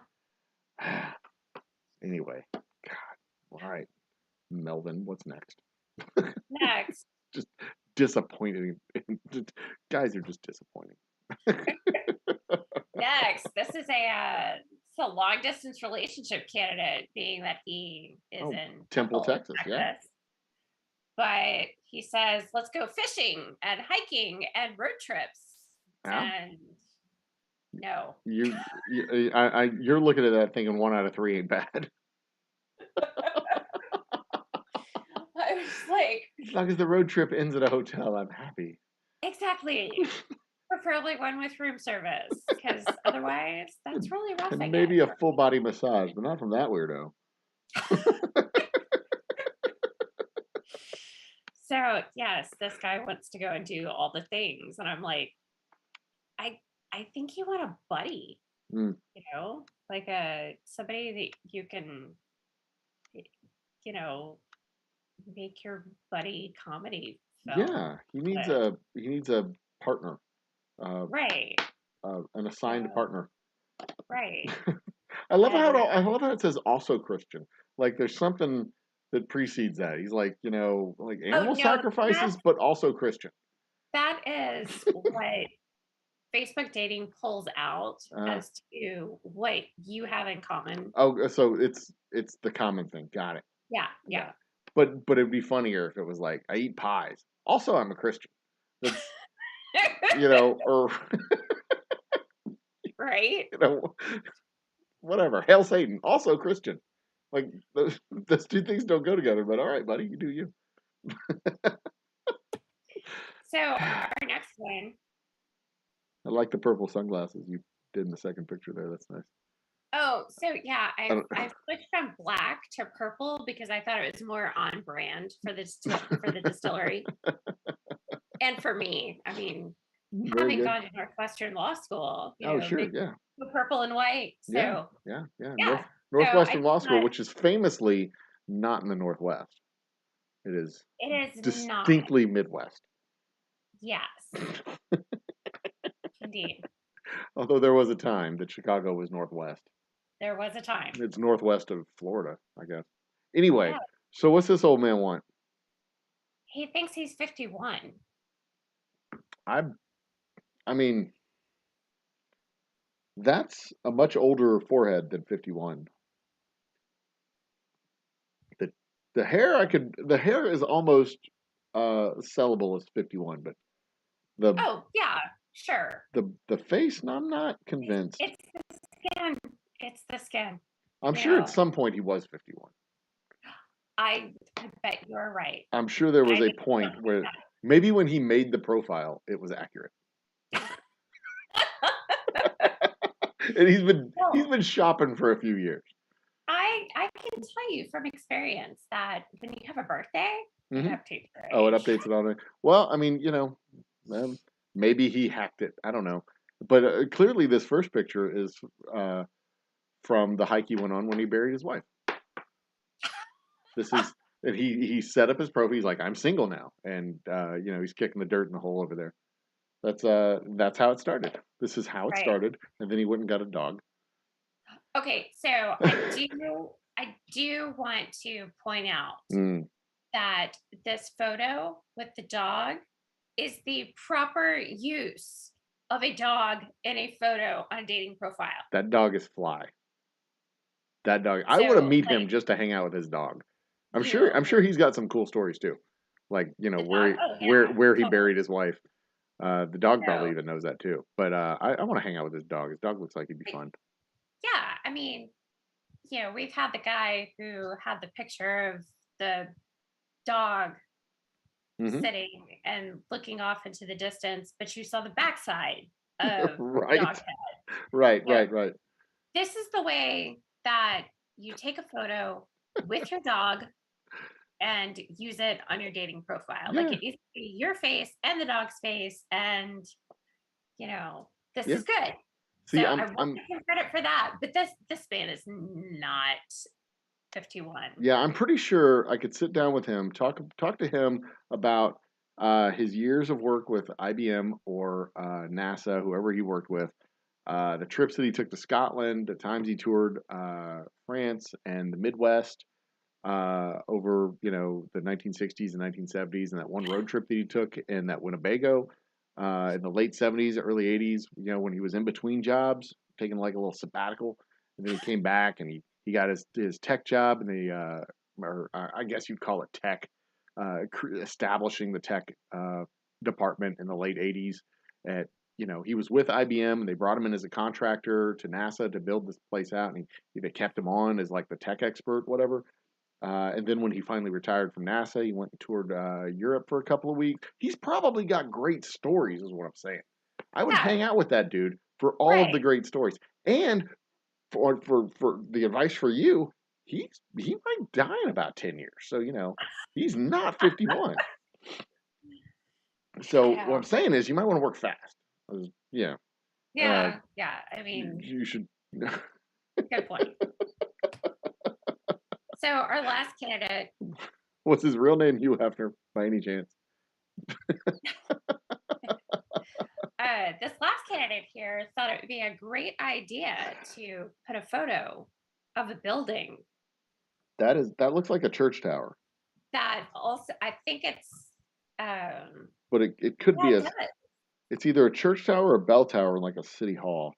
Anyway, God. All right, Melvin, what's next? Next. Just disappointing. Guys are just disappointing. Next, this is a long distance relationship candidate, being that he is in Temple, Texas. Yeah. But he says, let's go fishing and hiking and road trips. Yeah. And No. You're looking at that thinking 1 out of 3 ain't bad. I was like, As long as the road trip ends at a hotel, I'm happy. exactly. Preferably one with room service, because otherwise, that's really And roughing it. maybe a full body massage, but not from that weirdo. So yes, this guy wants to go and do all the things, and I'm like, I I think you want a buddy, Mm. like a somebody that you can, you know, make your buddy comedy film Yeah, he needs with. a partner, uh, Right, an you assigned know, partner. right. I And love how it says also Christian. Like there's something that precedes that. He's like, like oh animal no, sacrifices, but also Christian. that is what Facebook dating pulls out Uh, as to what you have in common. oh, so it's the common thing. Got it. Yeah, yeah. Yeah. But it'd be funnier if it was like I eat pies. Also, I'm a Christian. That's or Right? whatever. Hail Satan. Also Christian. Like those two things don't go together. But all right, buddy, you do you. So our next one. I like the purple sunglasses you did in the second picture there. That's nice. Oh, so yeah, I I've switched from black to purple because I thought it was more on brand for for the distillery and for me. I mean, Very having good. gone to Northwestern Law School, Oh, sure. big Yeah. purple and white. Yeah. So Yeah. Yeah. yeah, so Northwestern I Law School, thought which is famously not in the Northwest. It is it is not. distinctly Midwest. Yes, indeed. Although there was a time that Chicago was Northwest. There was a time. It's northwest of Florida, I guess. Anyway, Yeah, so what's this old man want? he thinks he's 51. I I mean, that's a much older forehead than 51. The the hair is almost sellable as 51, but the Oh yeah, sure. the face, no, I'm not convinced. It's the skin. It's the skin. I'm You sure at know, some point he was 51. I bet you're right. I'm sure there was I a just don't point think where maybe when he made the profile, it was accurate. And he's well, been shopping for a few years. I can tell you from experience that when you have a birthday, it Hmm. updates your Oh, it age. updates it on it. Well, I mean, maybe he hacked it. I don't know. But clearly, this first picture is uh, from the hike he went on when he buried his wife. This is, and he set up his profile. He's like, I'm single now, and he's kicking the dirt in the hole over there. That's how it started. This is how it Right. started, and then he went and got a dog. Okay, so I do want to point out Mm, that this photo with the dog is the proper use of a dog in a photo on a dating profile. that dog is fly. That dog. I want to So meet him like just to hang out with his dog. I'm you sure he's got some cool stories too. Like, the dog, oh where yeah, he totally. buried his wife. The dog probably So even knows that too. But I want to hang out with his dog. His dog looks like he'd be like, fun. yeah, I mean, we've had the guy who had the picture of the dog Hmm. sitting and looking off into the distance, but you saw the backside of the Right. dog head. Right, You know, right, right. this is the way that you take a photo with your dog and use it on your dating profile. Like Yeah, it needs to be your face and the dog's face, and this yeah. is good. So See, I will give him credit for that. But this man is not 51. yeah, I'm pretty sure I could sit down with him, talk to him about his years of work with IBM or NASA, whoever he worked with, the trips that he took to Scotland, the times he toured France and the Midwest over the 1960s and 1970s, and that one road trip that he took in that Winnebago in the late 70s, early 80s. When he was in between jobs, taking like a little sabbatical, and then he came back and he got his tech job, and or I guess you'd call it tech, establishing the tech department in the late 80s at he was with IBM and they brought him in as a contractor to NASA to build this place out, and they kept him on as like the tech expert, whatever. And then when he finally retired from NASA, he went and toured Europe for a couple of weeks. He's probably got great stories, is what I'm saying. I would hang out with that dude for all of the great stories. And for the advice for you, he might die in about 10 years. So, he's not 51. So what I'm saying is you might want to work fast. Yeah. Yeah. I mean, you should. Good point. So our last candidate. What's his real name, Hugh Hefner, by any chance? This last candidate here thought it would be a great idea to put a photo of a building. That looks like a church tower. That also, I think it's. But it could be it's either a church tower or a bell tower in like a city hall.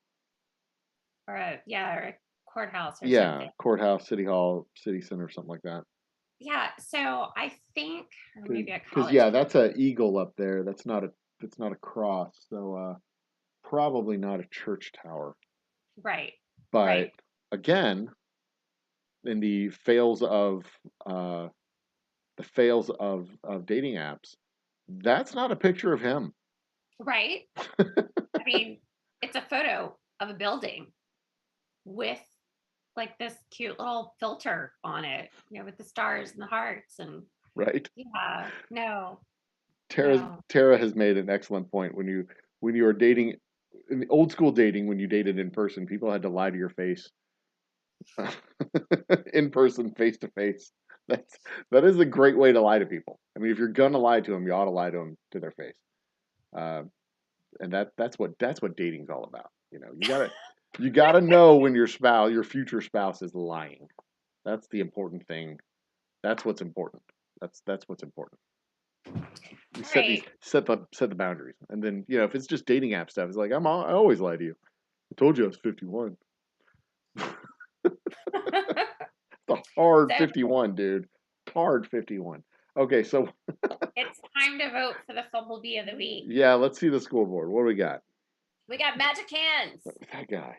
Or a courthouse or something. Yeah, courthouse, city hall, city center, something like that. Yeah, so I think maybe a college. Because that's an eagle up there. That's not a cross. So probably not a church tower. Right. But again, in the fails of dating apps, that's not a picture of him. Right. I mean, it's a photo of a building with like this cute little filter on it, with the stars and the hearts and. Right. Yeah. No. Tara has made an excellent point. When you are dating, in the old school dating, when you dated in person, people had to lie to your face. In person, face to face. That is a great way to lie to people. I mean, if you're gonna lie to them, you ought to lie to them to their face. And that's what dating's all about. You gotta know when your future spouse is lying. That's the important thing. That's what's important. That's what's important. You set the boundaries, and then if it's just dating app stuff, it's like I always lie to you. I told you I was 51. The hard 51, dude. Hard 51. Okay, so it's time to vote for the Fumblebee of the Week. Yeah, let's see the scoreboard. What do we got? We got Magic Hands. That guy.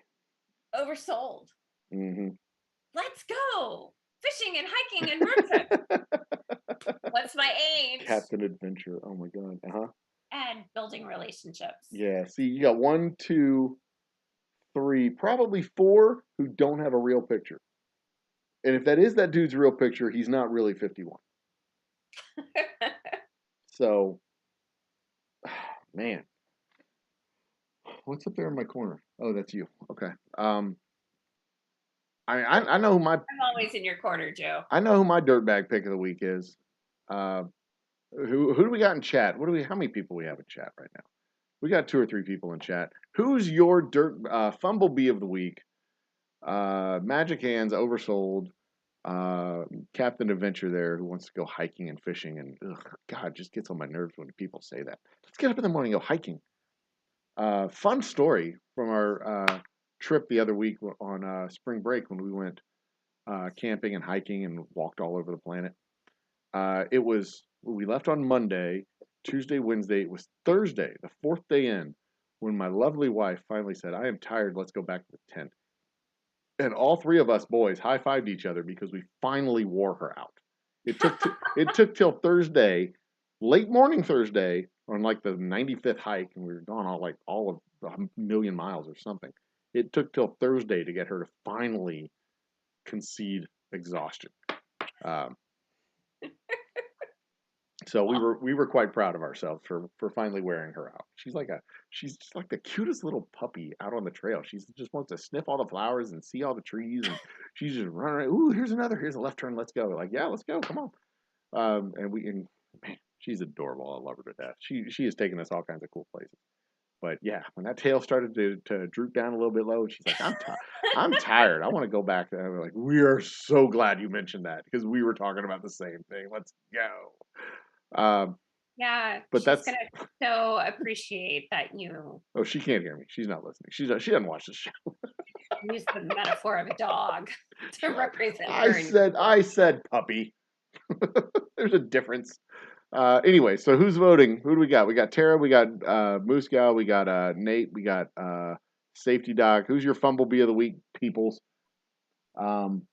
Oversold. Mm-hmm. Let's go. Fishing and hiking and road trip. What's my age? Captain Adventure. Oh my God. And building relationships. Yeah. See, you got 1, 2, 3, probably 4 who don't have a real picture. And if that is that dude's real picture, he's not really 51. So, man. What's up there in my corner? Oh, that's you. Okay. I know who I'm always in your corner, Joe. I know who my dirtbag pick of the week is. Who do we got in chat? How many people we have in chat right now? We got 2 or 3 people in chat. Who's your Fumblebee of the week? Magic Hands, Oversold, Captain Adventure there, who wants to go hiking and fishing, and God, just gets on my nerves when people say that. Let's get up in the morning and go hiking. Fun story from our trip the other week on spring break when we went camping and hiking and walked all over the planet. We left on Monday, Tuesday, Wednesday. It was Thursday, the 4th day in, when my lovely wife finally said, "I am tired. Let's go back to the tent." And all 3 of us boys high-fived each other because we finally wore her out. It took till Thursday, late morning Thursday, on like the 95th hike, and we were gone all of a million miles or something. It took till Thursday to get her to finally concede exhaustion. So we were quite proud of ourselves for finally wearing her out. She's just like the cutest little puppy out on the trail. She just wants to sniff all the flowers and see all the trees, and she's just running around. Ooh, here's a left turn. Let's go. Like, yeah, let's go. Come on. And man, she's adorable. I love her to death. She has taken us all kinds of cool places. But yeah, when that tail started to droop down a little bit low, she's like, I'm tired. I want to go back there. And we're like, we are so glad you mentioned that because we were talking about the same thing. Let's go. Yeah, but she's gonna so appreciate that you. Oh, she can't hear me. She's not listening. She doesn't watch the show. Use the metaphor of a dog to represent. I said puppy. There's a difference. Anyway, so who's voting? Who do we got? We got Tara, we got Moose Gal, we got Nate, we got Safety Doc. Who's your Fumblebee of the Week, peoples? Um,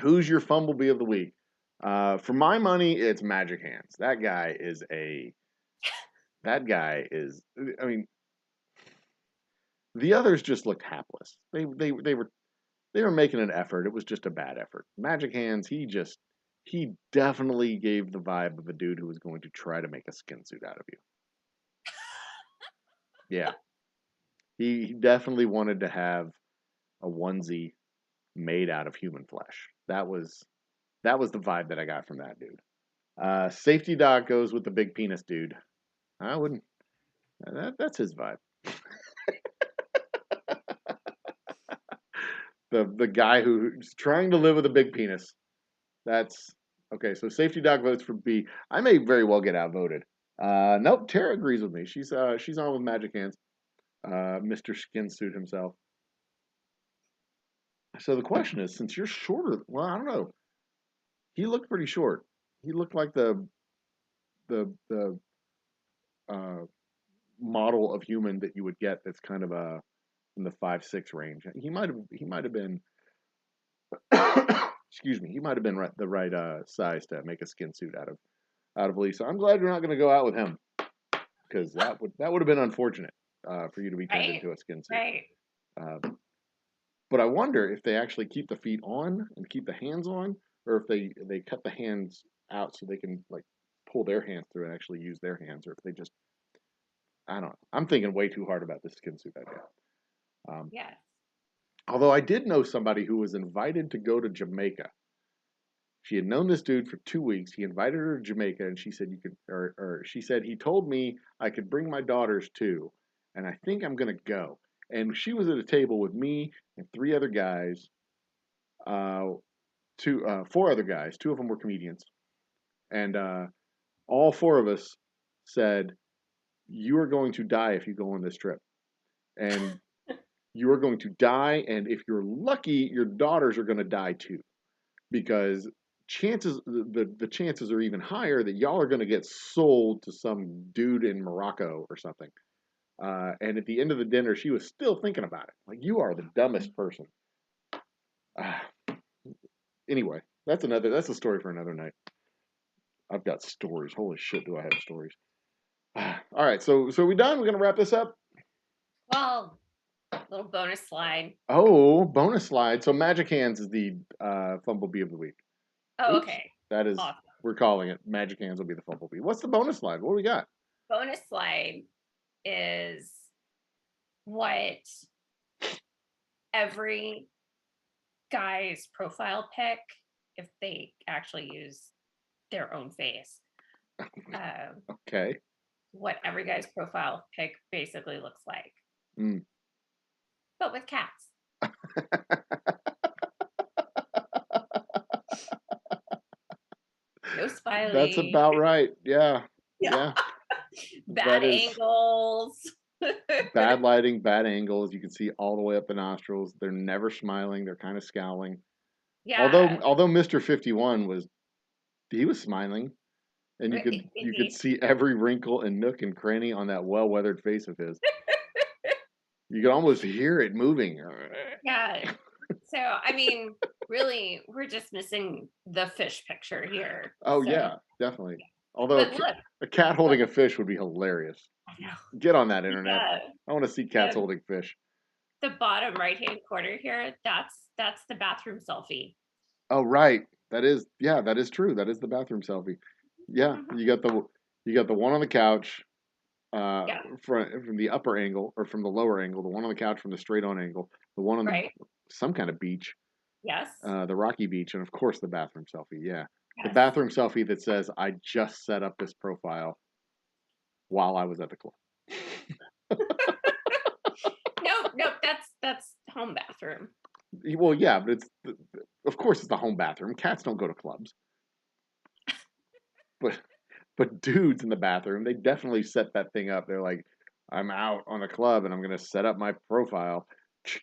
who's your Fumblebee of the Week? For my money, it's Magic Hands. That guy is a. That guy is. I mean, the others just looked hapless. They were making an effort. It was just a bad effort. Magic Hands, he definitely gave the vibe of a dude who was going to try to make a skin suit out of you. Yeah. He definitely wanted to have a onesie made out of human flesh. That was the vibe that I got from that dude. Safety Doc goes with the big penis dude. I wouldn't. That's his vibe. The guy who's trying to live with a big penis. That's okay. So Safety Doc votes for B. I may very well get outvoted. Nope. Tara agrees with me. She's on with Magic Hands. Mr. Skin Suit himself. So the question is, since you're shorter, well, I don't know. He looked pretty short. He looked like the model of human that you would get that's kind of in the 5'6" range. He might have been excuse me, he might have been the right size to make a skin suit out of Lisa. I'm glad you're not going to go out with him, because that would have been unfortunate for you to be turned into a skin suit. Right. But I wonder if they actually keep the feet on and keep the hands on, or if they cut the hands out so they can like pull their hands through and actually use their hands, or if they just, I don't know. I'm thinking way too hard about this skin suit idea. Yes. Although I did know somebody who was invited to go to Jamaica. She had known this dude for 2 weeks. He invited her to Jamaica, and she said you could, or she said he told me I could bring my daughters too, and I think I'm gonna go. And she was at a table with me and 3 other guys, 4 other guys. 2 of them were comedians, and all 4 of us said, "You are going to die if you go on this trip, and you are going to die. And if you're lucky, your daughters are going to die too, because the chances are even higher that y'all are going to get sold to some dude in Morocco or something." And at the end of the dinner, she was still thinking about it. Like, you are the dumbest person. Anyway, that's a story for another night. I've got stories. Holy shit, do I have stories. All right, so are we done? We're going to wrap this up? Well, little bonus slide. Oh, bonus slide. So Magic Hands is the Fumblebee of the Week. Oh, okay. That is, awesome. We're calling it. Magic Hands will be the Fumblebee. What's the bonus slide? What do we got? Bonus slide is what every guy's profile pic, if they actually use their own face. Okay. What every guy's profile pic basically looks like. Mm. But with cats. No Smiley. That's about right. Yeah. Yeah. Bad angles. Bad lighting, bad angles. You can see all the way up the nostrils. They're never smiling. They're kind of scowling. Yeah. Although Mr. 51 was smiling, and you could see every wrinkle and nook and cranny on that well-weathered face of his. You could almost hear it moving. Yeah. So, I mean, really, we're just missing the fish picture here. Oh, so. Yeah, definitely. Although a cat holding a fish would be hilarious. I know. Get on that internet. Yeah. I want to see cats holding fish. The bottom right-hand corner here, that's the bathroom selfie. Oh, right. That is true. That is the bathroom selfie. Yeah, mm-hmm. You got the one on the couch. From the upper angle or from the lower angle, the one on the couch from the straight on angle, the one on some kind of beach. Yes. The rocky beach, and of course the bathroom selfie. Yeah. Yes. The bathroom selfie that says, "I just set up this profile while I was at the club." Nope. That's home bathroom. Well, yeah, but of course it's the home bathroom. Cats don't go to clubs. But dudes in the bathroom, they definitely set that thing up. They're like, "I'm out on a club and I'm going to set up my profile.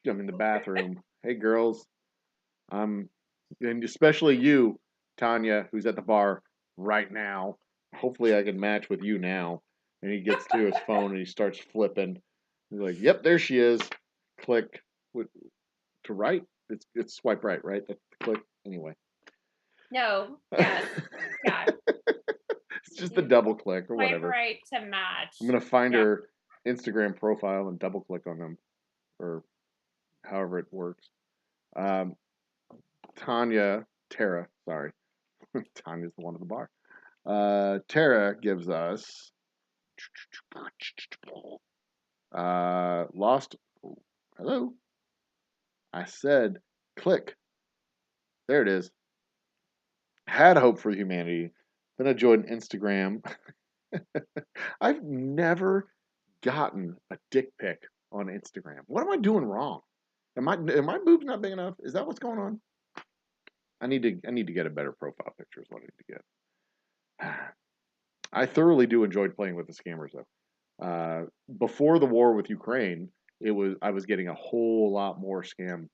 I'm in the bathroom. Hey, girls. And especially you, Tanya, who's at the bar right now. hopefully I can match with you now. And he gets to his phone and he starts flipping. He's like, "Yep, there she is." Click to right. It's swipe right, right? That's the click anyway. No, yes, yeah. It's just a double click or Swipe whatever. right to match. I'm gonna find Yeah. her Instagram profile and double click on them, or however it works. Um, Tara, sorry, Tanya's the one at the bar. Tara gives us lost. Hello, I said click. There it is. Had hope for humanity. Then I joined Instagram. I've never gotten a dick pic on Instagram. What am I doing wrong? Am my boobs not big enough? Is that what's going on? I need to get a better profile picture is what I need to get. I thoroughly do enjoy playing with the scammers though. Before the war with Ukraine, I was getting a whole lot more scam.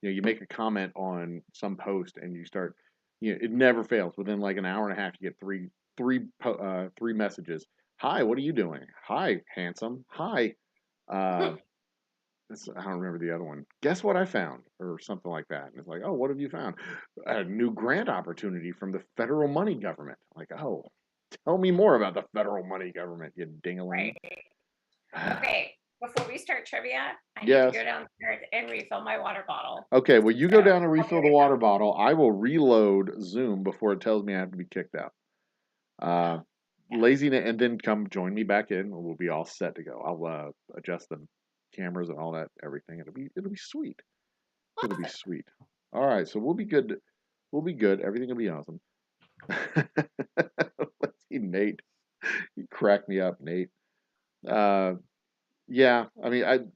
You make a comment on some post and you start, it never fails. Within like an hour and a half, you get three messages. Hi, what are you doing? Hi, handsome. Hi. Uh, I don't remember the other one. Guess what I found, or something like that. And it's like, oh, what have you found? A new grant opportunity from the federal money government. Like, oh, tell me more about the federal money government, you dingaling. Right. Okay. Before we start trivia, I need to Yes. go downstairs and refill my water bottle. Okay, well, you go down and refill the right water bottle. I will reload Zoom before it tells me I have to be kicked out. Laziness, and then come join me back in. We'll be all set to go. I'll adjust the cameras and all that, everything. It'll be sweet. It'll be sweet. All right, so we'll be good. We'll be good. Everything will be awesome. Let's see, Nate. You crack me up, Nate. Yeah, I mean,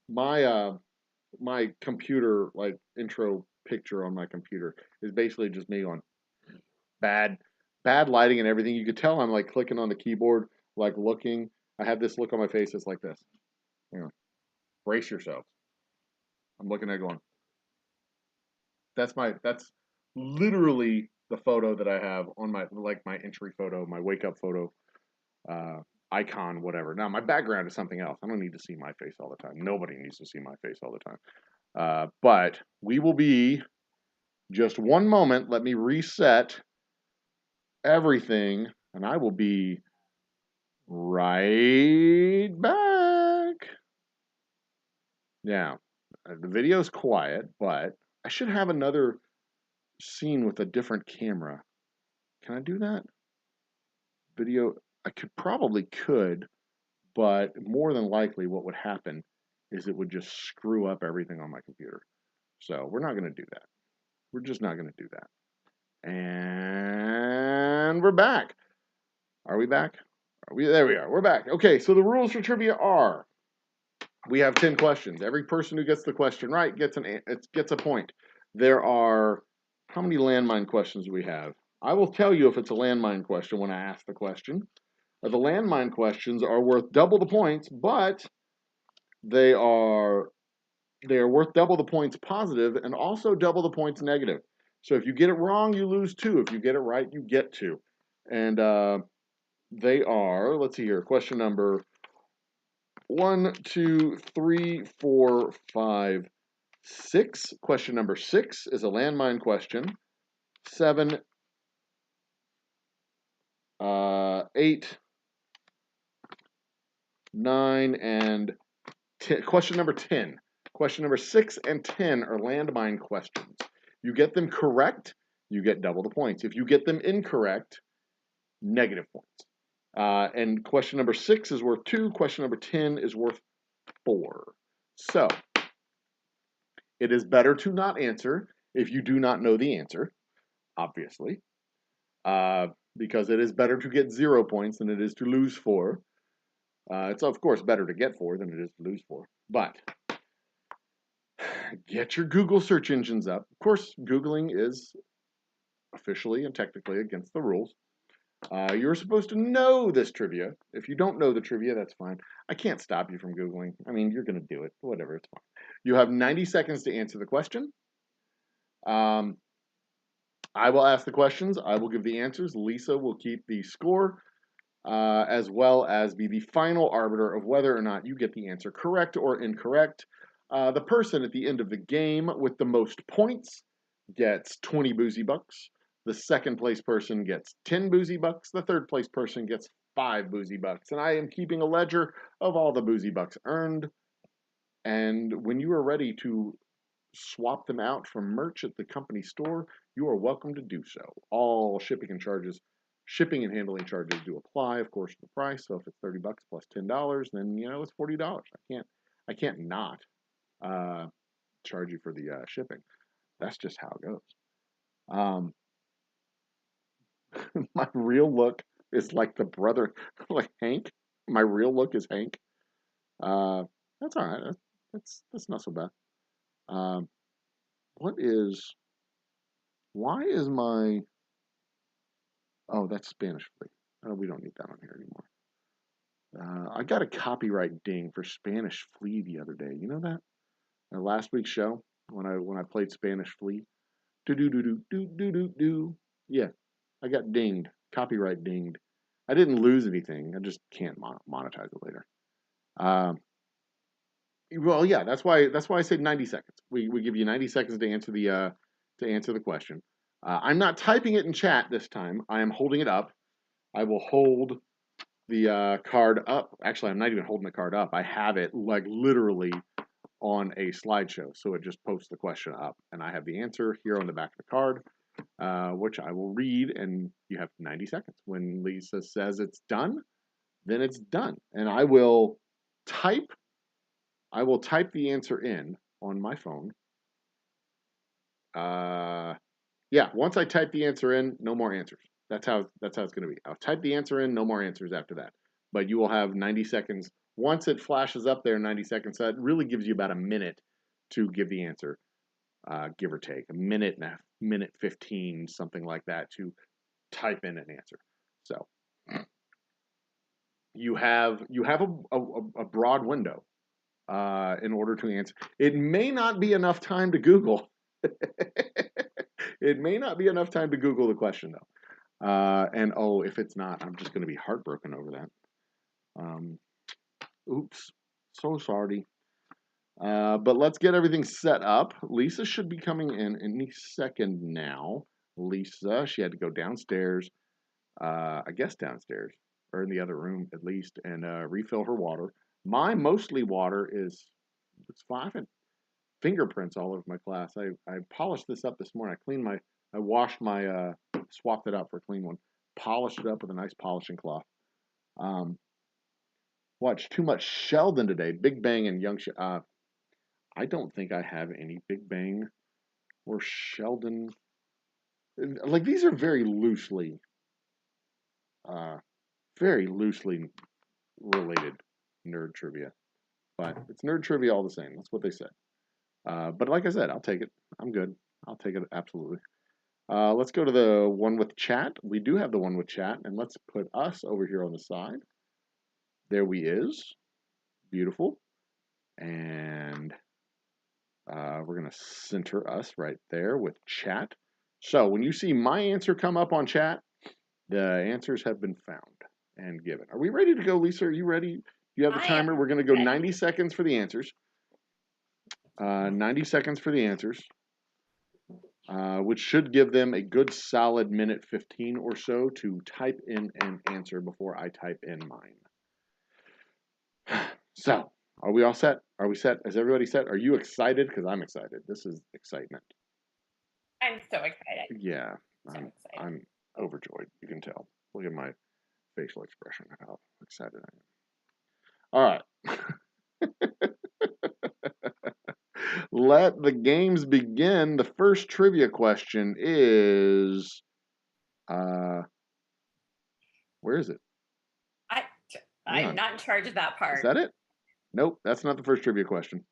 my computer like intro picture on my computer is basically just me on bad bad lighting and everything. You could tell I'm like clicking on the keyboard, like looking. I have this look on my face. It's like this. Brace yourselves. I'm looking at it going. That's literally the photo that I have on my my entry photo, my wake up photo, icon, whatever. Now my background is something else. I don't need to see my face all the time. Nobody needs to see my face all the time. But we will be just one moment. Let me reset everything, and I will be right back. Now, the video's quiet, but I should have another scene with a different camera. Can I do that? Video, I could, but more than likely what would happen is it would just screw up everything on my computer. So we're not going to do that. We're just not going to do that. And we're back. Are we back? There we are. We're back. Okay, so the rules for trivia are we have 10 questions. Every person who gets the question right gets a point. There are, how many landmine questions do we have? I will tell you if it's a landmine question when I ask the question. The landmine questions are worth double the points, but they are worth double the points positive and also double the points negative. So if you get it wrong, you lose 2. If you get it right, you get 2. And they are, let's see here, question number 1, 2, 3, 4, 5, 6. Question number 6 is a landmine question. 7, 8, 9, and 10. Question number 10. Question number 6 and 10 are landmine questions. You get them correct, you get double the points. If you get them incorrect, negative points. And question number 6 is worth 2. Question number 10 is worth 4. So, it is better to not answer if you do not know the answer, obviously, because it is better to get 0 points than it is to lose 4. It's, of course, better to get 4 than it is to lose 4. But get your Google search engines up. Of course, Googling is officially and technically against the rules. You're supposed to know this trivia. If you don't know the trivia, that's fine. I can't stop you from Googling. I mean, you're going to do it. Whatever, it's fine. You have 90 seconds to answer the question. I will ask the questions. I will give the answers. Lisa will keep the score, as well as be the final arbiter of whether or not you get the answer correct or incorrect. The person at the end of the game with the most points gets 20 Boozy Bucks. The second place person gets 10 Boozy Bucks. The third place person gets 5 Boozy Bucks. And I am keeping a ledger of all the Boozy Bucks earned. And when you are ready to swap them out for merch at the company store, you are welcome to do so. All shipping and handling charges do apply, of course, to the price. So if it's $30 plus $10, then it's $40. I can't not charge you for the shipping. That's just how it goes. My real look is like the brother, like Hank. My real look is Hank. That's all right. That's not so bad. Why is my, oh, that's Spanish Flea. Oh, we don't need that on here anymore. I got a copyright ding for Spanish Flea the other day. You know that? Last week's show, when I played Spanish Flea. Do do do do do do do do. Yeah, I got dinged. Copyright dinged. I didn't lose anything. I just can't monetize it later. Well, yeah, that's why I said 90 seconds. We give you 90 seconds to answer the question. I'm not typing it in chat this time. I am holding it up. I will hold the card up. Actually, I'm not even holding the card up. I have it like literally on a slideshow, so it just posts the question up, and I have the answer here on the back of the card, which I will read, and you have 90 seconds. When Lisa says it's done, then it's done, and I will type the answer in on my phone. Yeah, once I type the answer in, no more answers. That's how it's going to be. I'll type the answer in, no more answers after that. But you will have 90 seconds. Once it flashes up there, 90 seconds, that really gives you about a minute to give the answer, give or take. A minute and a minute 15, something like that, to type in an answer. So you have a broad window in order to answer. It may not be enough time to Google. It may not be enough time to Google the question, though. And if it's not, I'm just going to be heartbroken over that. Oops. So sorry. But let's get everything set up. Lisa should be coming in any second now. Lisa, she had to go downstairs, I guess downstairs, or in the other room at least, and refill her water. My mostly water it's fine. Fingerprints all over my glass. I polished this up this morning. I washed my, swapped it out for a clean one. Polished it up with a nice polishing cloth. Watched too much Sheldon today. Big Bang and Young I don't think I have any Big Bang or Sheldon. Like, these are very loosely related nerd trivia. But it's nerd trivia all the same. That's what they said. But like I said, I'll take it. I'm good. I'll take it, absolutely. Let's go to the one with chat. We do have the one with chat, and let's put us over here on the side. There we is. Beautiful. And we're going to center us right there with chat. So when you see my answer come up on chat, the answers have been found and given. Are we ready to go, Lisa? Are you ready? You have the timer. We're going to go 90 seconds for the answers. 90 seconds for the answers, which should give them a good solid minute 15 or so to type in an answer before I type in mine. So, are we all set? Are we set? Is everybody set? Are you excited? Because I'm excited. This is excitement. I'm so excited. Yeah, I'm overjoyed. You can tell. Look at my facial expression, how excited I am. All right. Let the games begin. The first trivia question is, where is it? I'm not in charge of that part. Is that it? Nope, that's not the first trivia question.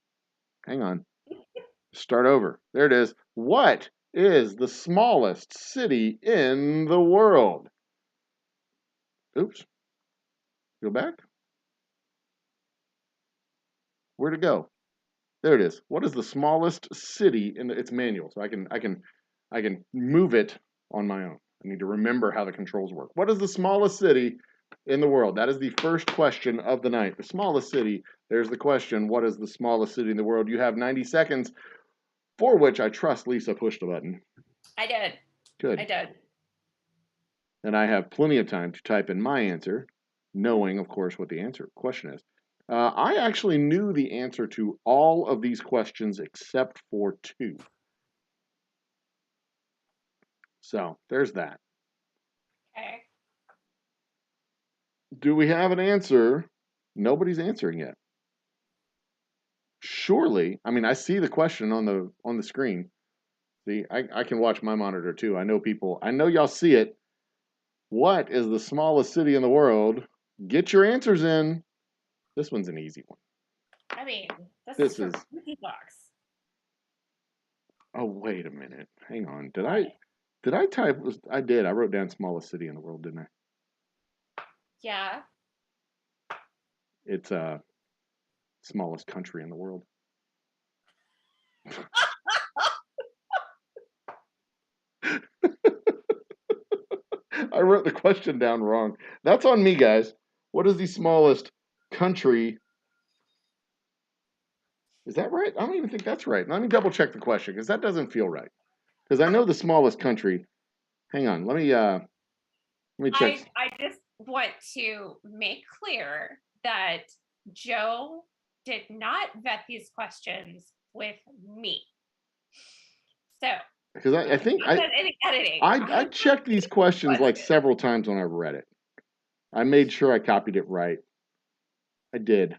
Hang on. Start over. There it is. What is the smallest city in the world? Oops. Go back. Where'd it go? There it is. What is the smallest city in the? It's manual, so I can move it on my own. I need to remember how the controls work. What is the smallest city in the world? That is the first question of the night. The smallest city. There's the question. What is the smallest city in the world? You have 90 seconds, for which I trust Lisa pushed the button. I did. Good. I did. And I have plenty of time to type in my answer, knowing, of course, what the question is. I actually knew the answer to all of these questions except for 2. So, there's that. Okay. Do we have an answer? Nobody's answering yet. Surely, I mean, I see the question on the screen. See, I can watch my monitor too. I know y'all see it. What is the smallest city in the world? Get your answers in. This one's an easy one. I mean, this is Boozy Bucks. Oh, wait a minute. Hang on. Did I type? I did. I wrote down smallest city in the world, didn't I? Yeah. It's smallest country in the world. I wrote the question down wrong. That's on me, guys. What is the smallest country? Is that right? I don't even think that's right. Let me double check the question because that doesn't feel right. Because I know the smallest country. Hang on. Let me check. I just want to make clear that Joe did not vet these questions with me. So because I think I checked these questions like several times when I read it. I made sure I copied it right. I did.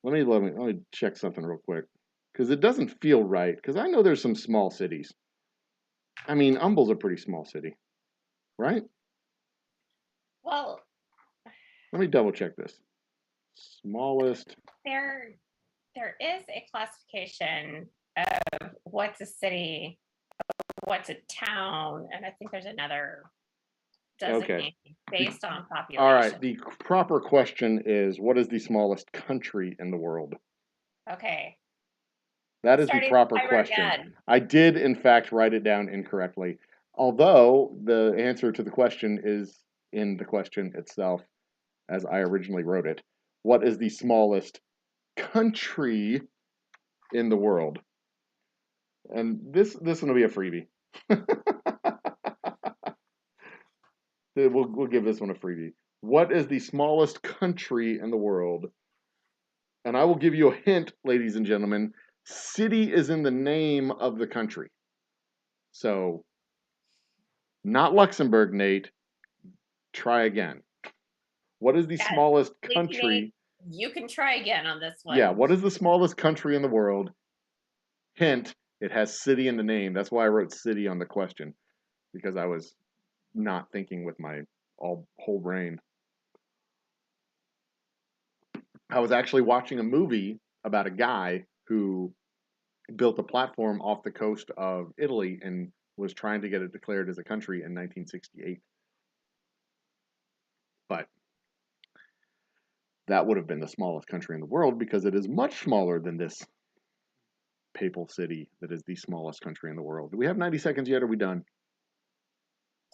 Let me check something real quick because it doesn't feel right. Because I know there's some small cities. I mean, Humble's a pretty small city, right? Well, let me double check this. Smallest. There is a classification of what's a city, what's a town, and I think there's another designation based on population. All right. The proper question is, what is the smallest country in the world? Okay. That is the proper question. Again. I did, in fact, write it down incorrectly. Although the answer to the question is in the question itself, as I originally wrote it. What is the smallest country in the world? And this one will be a freebie. We'll give this one a freebie. What is the smallest country in the world? And I will give you a hint, ladies and gentlemen. City is in the name of the country. So, not Luxembourg, Nate. Try again. What is the smallest country? You can try again on this one. Yeah, what is the smallest country in the world? Hint, it has city in the name. That's why I wrote city on the question, because I was not thinking with my whole brain. I was actually watching a movie about a guy who built a platform off the coast of Italy and was trying to get it declared as a country in 1968. But that would have been the smallest country in the world because it is much smaller than this papal city that is the smallest country in the world. Do we have 90 seconds yet? Or are we done?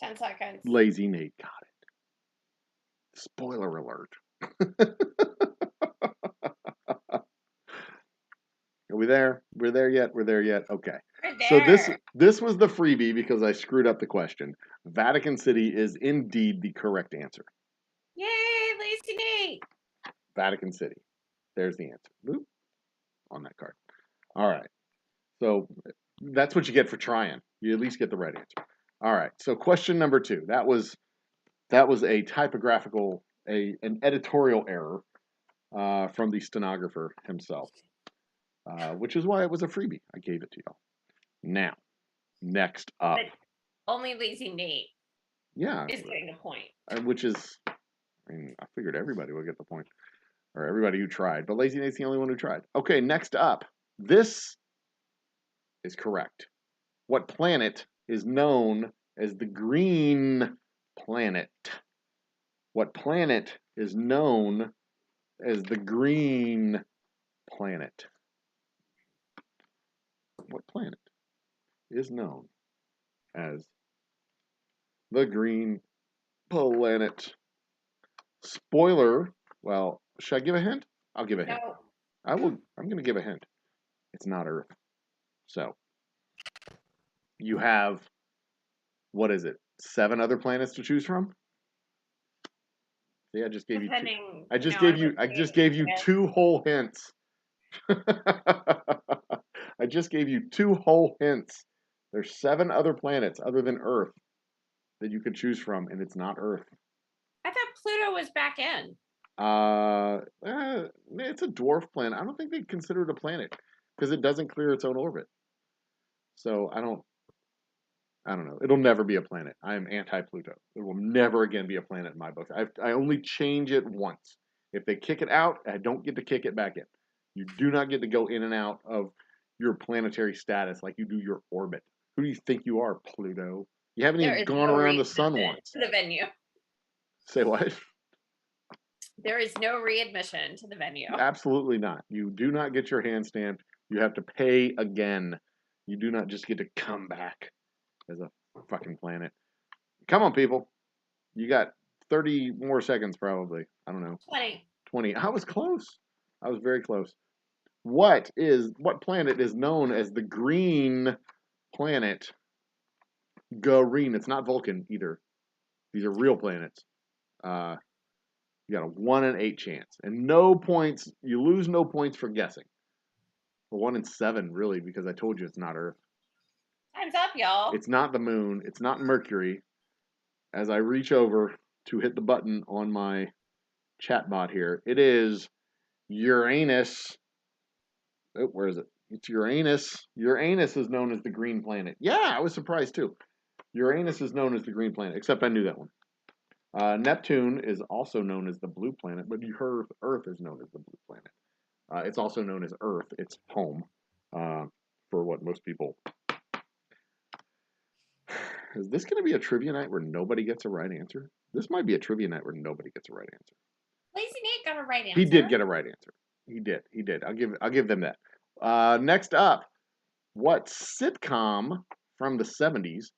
10 seconds. Lazy Nate got it. Spoiler alert. Are we there? We're there yet? We're there yet? Okay. So this was the freebie because I screwed up the question. Vatican City is indeed the correct answer. Yay, Lazy Nate. Vatican City. There's the answer. Boop. On that card. All right. So that's what you get for trying. You at least get the right answer. All right. So question number 2. That was a typographical, an editorial error from the stenographer himself, which is why it was a freebie. I gave it to y'all. Now, next up. But only Lazy Nate. Yeah. Is getting the point. Which is, I mean, I figured everybody would get the point, or everybody who tried. But Lazy Nate's the only one who tried. Okay. Next up. This is correct. What planet is known as the green planet? What planet is known as the green planet? What planet is known as the green planet. Spoiler. Well, should I give a hint? I'll give a hint. No. I will. I'm going to give a hint. It's not Earth. So you have, what is it? 7 other planets to choose from. See, I just gave you two. Depending, I just no, gave I you. would I say just gave you yes. 2 whole hints. I just gave you 2 whole hints. There's 7 other planets other than Earth that you could choose from, and it's not Earth. I thought Pluto was back in. It's a dwarf planet. I don't think they consider it a planet because it doesn't clear its own orbit. So I don't know. It'll never be a planet. I am anti-Pluto. It will never again be a planet in my book. I only change it once. If they kick it out, I don't get to kick it back in. You do not get to go in and out of your planetary status like you do your orbit. Who do you think you are, Pluto? You haven't There even is gone no around the sun readmission once. to the venue. Say what? There is no readmission to the venue. Absolutely not. You do not get your hand stamped. You have to pay again. You do not just get to come back as a fucking planet. Come on, people. You got 30 more seconds, probably. I don't know. 20. 20. I was close. I was very close. What planet is known as the green planet? Green. It's not Vulcan either. These are real planets. You got a 1 in 8 chance, and no points. You lose no points for guessing. Well, 1 in 7, really, because I told you it's not Earth. Time's up, y'all. It's not the moon. It's not Mercury. As I reach over to hit the button on my chat bot here, it is Uranus. Oh, where is it? It's Uranus. Uranus is known as the green planet. Yeah, I was surprised too. Uranus is known as the green planet, except I knew that one. Neptune is also known as the blue planet, but you heard Earth is known as the blue planet. It's also known as Earth. It's home for what most people. Is this going to be a trivia night where nobody gets a right answer? This might be a trivia night where nobody gets a right answer. Lazy Nate got a right answer. He did get a right answer. He did. I'll give them that. Next up, what sitcom from the 70s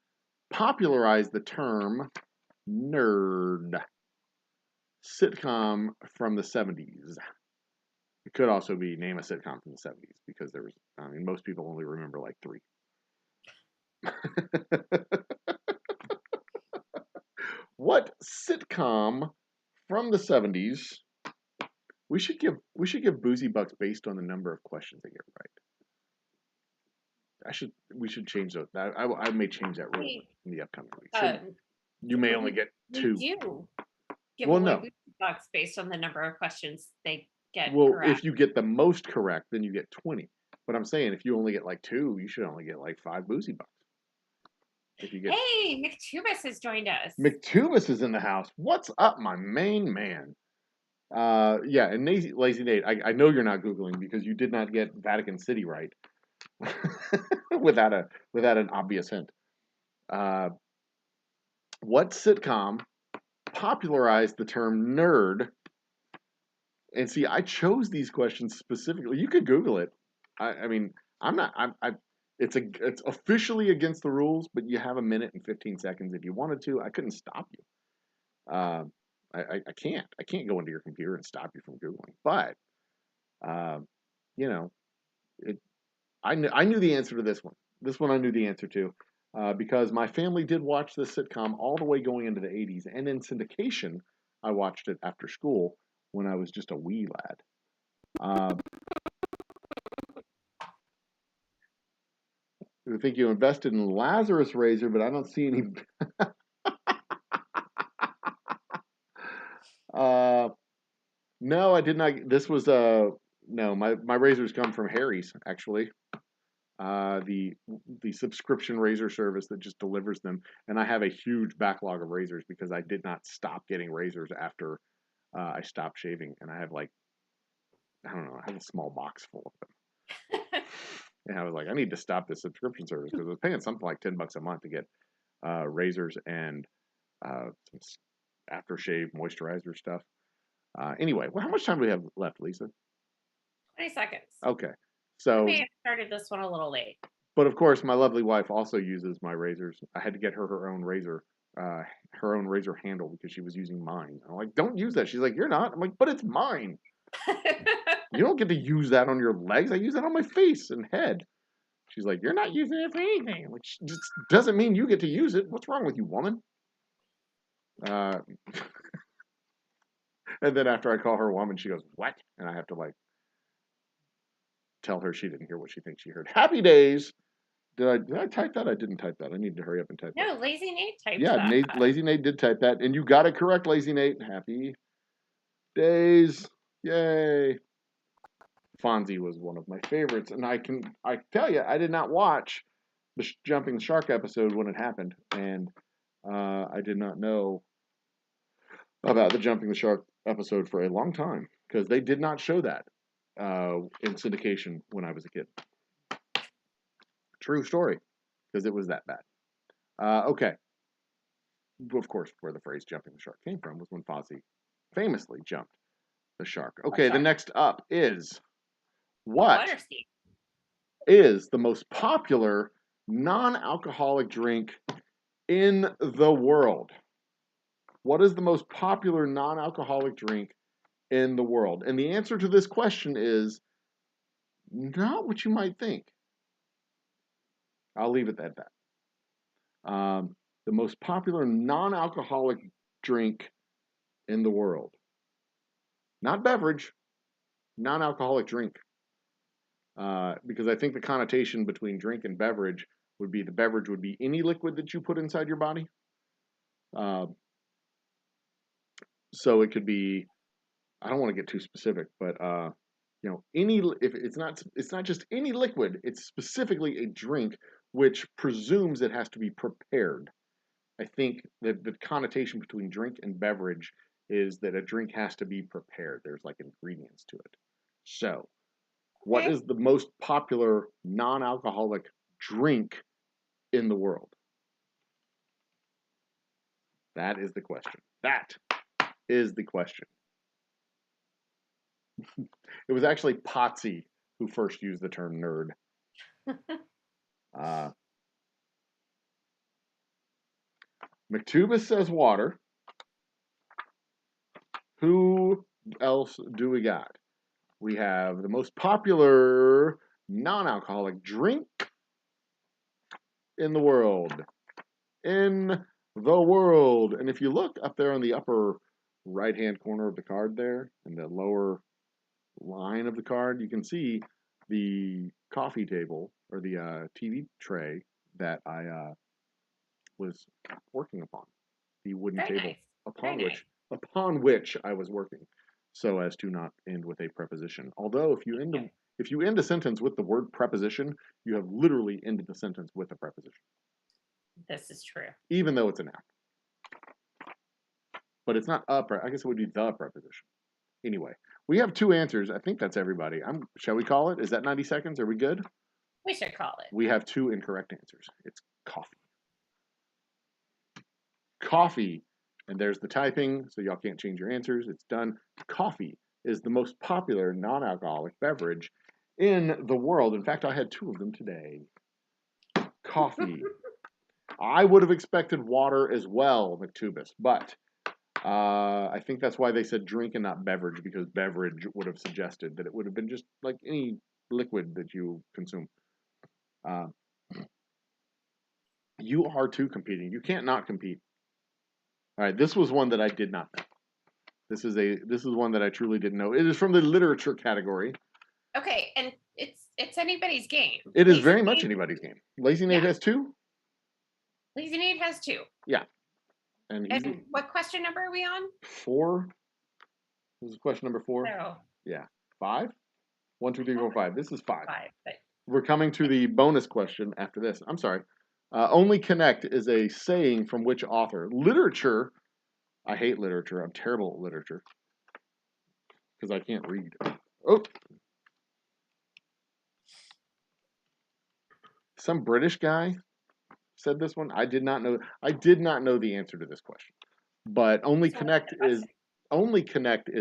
popularized the term nerd? Sitcom from the 70s. It could also be name a sitcom from the 70s because most people only remember like 3. What sitcom from the 70s? We should give Boozy Bucks based on the number of questions they get right. We should change those. I may change that rule in the upcoming week. So you may only get 2. We do give Well, away no. Boozy Bucks based on the number of questions they get Well, correct. if you get the most correct, then you get 20. But I'm saying if you only get like 2, you should only get like 5 Boozy Bucks. If you get Hey, McTubus has joined us. McTubus is in the house. What's up, my main man? Yeah, and Lazy Nate, I know you're not Googling because you did not get Vatican City right without an obvious hint. What sitcom popularized the term nerd? And see, I chose these questions specifically. You could Google it. I mean, I'm not. It's officially against the rules, but you have a minute and 15 seconds if you wanted to. I couldn't stop you. I can't. I can't go into your computer and stop you from Googling. But you know, I knew the answer to this one. This one I knew the answer to because my family did watch this sitcom all the way going into the 80s, and in syndication, I watched it after school when I was just a wee lad. I think you invested in Lazarus Razor, but I don't see any. No, I did not. This was no. My razors come from Harry's actually. The subscription razor service that just delivers them, and I have a huge backlog of razors because I did not stop getting razors after I stopped shaving, and I have like I don't know. I have a small box full of them. And I was like, I need to stop this subscription service because I was paying something like $10 a month to get razors and some aftershave moisturizer stuff. Anyway, well, how much time do we have left, Lisa? 20 seconds. Okay. I So, may have started this one a little late. but of course, my lovely wife also uses my razors. I had to get her own razor her own razor handle because she was using mine. I'm like, don't use that. She's like, you're not. I'm like, but it's mine. You don't get to use that on your legs. I use that on my face and head. She's like, you're not using it for anything, which just doesn't mean you get to use it. What's wrong with you, woman? And then after I call her woman, she goes, what? And I have to like tell her she didn't hear what she thinks she heard. Happy days. Did I type that? I didn't type that. I need to hurry up and type that. No, Lazy Nate typed Yeah, that. Lazy Nate did type that, and you got it correct, Lazy Nate. Happy days. Yay. Fonzie was one of my favorites, and I tell you, I did not watch the Jumping Shark episode when it happened, and I did not know about the Jumping the Shark episode for a long time because they did not show that in syndication when I was a kid. True story, because it was that bad. Okay. Of course, where the phrase jumping the shark came from was when Fozzie famously jumped the shark. Okay, the next up is what is the most popular non-alcoholic drink in the world? What is the most popular non-alcoholic drink in the world? And the answer to this question is not what you might think. I'll leave it at that. The most popular non-alcoholic drink in the world. Not beverage, non-alcoholic drink. Because I think the connotation between drink and beverage would be the beverage would be any liquid that you put inside your body. So it could be, I don't want to get too specific, but any if it's not just any liquid, it's specifically a drink which presumes it has to be prepared. I think that the connotation between drink and beverage is that a drink has to be prepared. There's like ingredients to it. So, what is the most popular non-alcoholic drink in the world? That is the question. That is the question. It was actually Potsy who first used the term nerd. McTubis says water. Who else do we got? We have the most popular non-alcoholic drink in the world. In the world. And if you look up there on the upper right-hand corner of the card there, in the lower line of the card, you can see the coffee table, or the TV tray that I was working upon. The wooden table upon which I was working, so as to not end with a preposition. Although if you end a sentence with the word preposition, you have literally ended the sentence with a preposition. This is true. Even though it's a noun. But it's not I guess it would be the preposition. Anyway, we have two answers. I think that's everybody. Shall we call it? Is that 90 seconds? Are we good? We should call it. We have two incorrect answers. It's coffee. Coffee, and there's the typing, so y'all can't change your answers. It's done. Coffee is the most popular non-alcoholic beverage in the world. In fact, I had two of them today. Coffee. I would have expected water as well, McTubis, but I think that's why they said drink and not beverage, because beverage would have suggested that it would have been just like any liquid that you consume. You are too competing. You can't not compete. All right, this was one that I did not know. This is one that I truly didn't know. It is from the literature category. Okay, and it's anybody's game. It is very much anybody's game. Lazy Nate has two? Lazy Nate has two. Yeah. And what question number are we on? 4. This is question number 4. No. Yeah. 5? 1, 2, 3, 4, 5. This is 5. 5. But... We're coming to the bonus question after this. I'm sorry. Only connect is a saying from which author? Literature. I hate literature. I'm terrible at literature. Because I can't read. Oh. Some British guy said this one. I did not know the answer to this question. But Only Connect is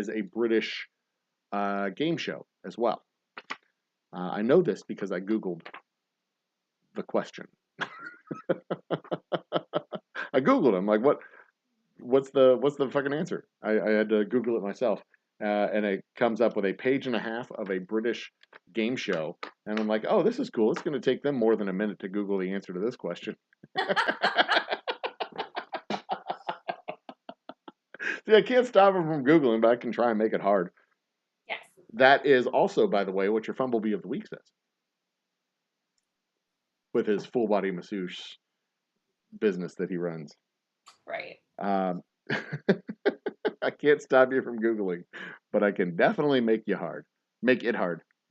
a British game show as well. I know this because I Googled the question. I Googled him. Like, what's the fucking answer? I had to Google it myself. And it comes up with a page and a half of a British game show. And I'm like, oh, this is cool. It's going to take them more than a minute to Google the answer to this question. See, I can't stop them from Googling, but I can try and make it hard. Yes. That is also, by the way, what your Fumblebee of the Week says. With his full body masseuse business that he runs. Right. I can't stop you from Googling, but I can definitely make it hard.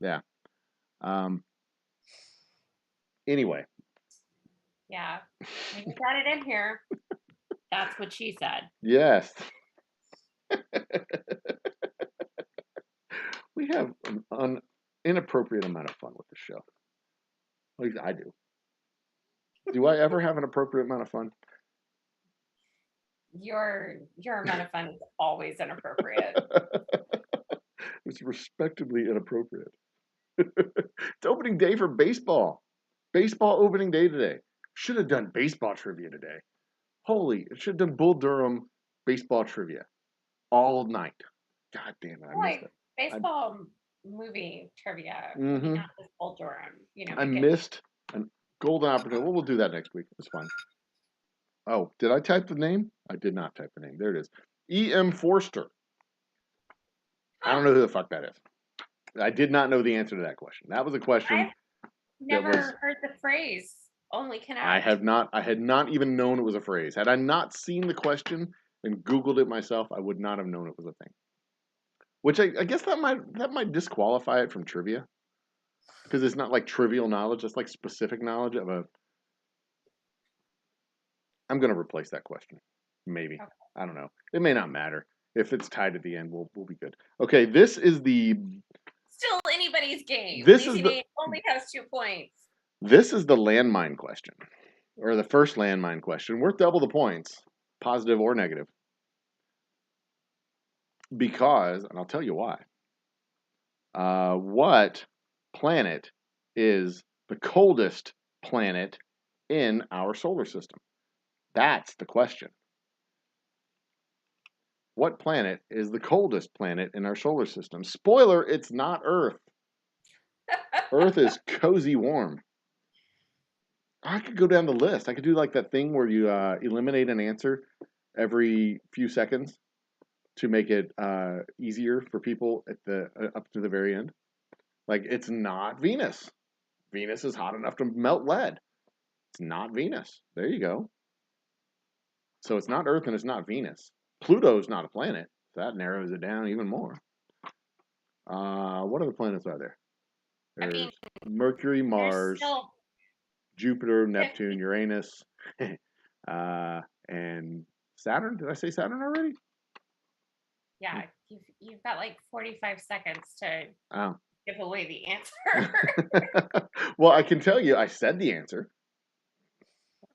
Yeah. Anyway. Yeah. When you got it in here, that's what she said. Yes. We have an inappropriate amount of fun with the show. At least I do. Do I ever have an appropriate amount of fun? Your amount of fun is always inappropriate. It's respectably inappropriate. It's opening day for baseball. Baseball opening day today. Should have done baseball trivia today. It should have done Bull Durham baseball trivia all night. God damn it, I missed it. Baseball movie trivia, Mm-hmm. not this Bull Durham. I missed a golden opportunity. Well, we'll do that next week. It's fine. Oh, did I type the name? I did not type the name. There it is. E.M. Forster. I don't know who the fuck that is. I did not know the answer to that question. That was a question. I've never heard the phrase only connect. I had not even known it was a phrase. Had I not seen the question and Googled it myself, I would not have known it was a thing. Which I guess that might disqualify it from trivia. Because it's not like trivial knowledge, it's like specific knowledge of a. I'm gonna replace that question. Maybe. Okay. I don't know. It may not matter. If it's tied at the end, we'll be good. Okay, this is the still anybody's game. This Lazy is the Nate only has 2 points. This is the landmine question. Or the first landmine question. Worth double the points, positive or negative. Because, and I'll tell you why. What planet is the coldest planet in our solar system? That's the question. What planet is the coldest planet in our solar system? Spoiler, it's not Earth. Earth is cozy warm. I could go down the list. I could do like that thing where you eliminate an answer every few seconds to make it easier for people at the up to the very end. Like, it's not Venus. Venus is hot enough to melt lead. It's not Venus. There you go. So it's not Earth and it's not Venus. Pluto's not a planet. That narrows it down even more. What other planets are there? There's Mercury, Mars, Jupiter, Neptune, Uranus, and Saturn. Did I say Saturn already? Yeah, you've got like 45 seconds to give away the answer. Well, I can tell you, I said the answer.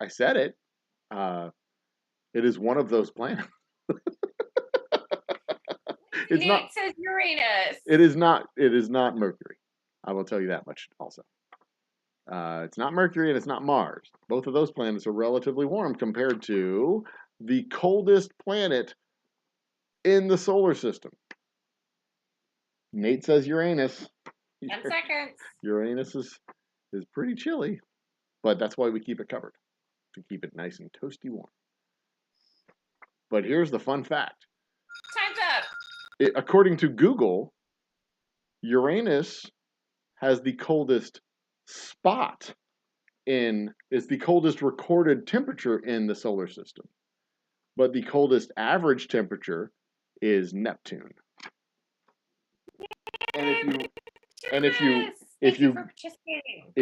I said it. It is one of those planets. It's not. It says Uranus. It is not. It is not Mercury. I will tell you that much also. It's not Mercury and it's not Mars. Both of those planets are relatively warm compared to the coldest planet in the solar system. Nate says Uranus. 10 seconds. Uranus is pretty chilly, but that's why we keep it covered, to keep it nice and toasty warm. But here's the fun fact. Time's up. According to Google, Uranus has the coldest spot is the coldest recorded temperature in the solar system. But the coldest average temperature is Neptune. And if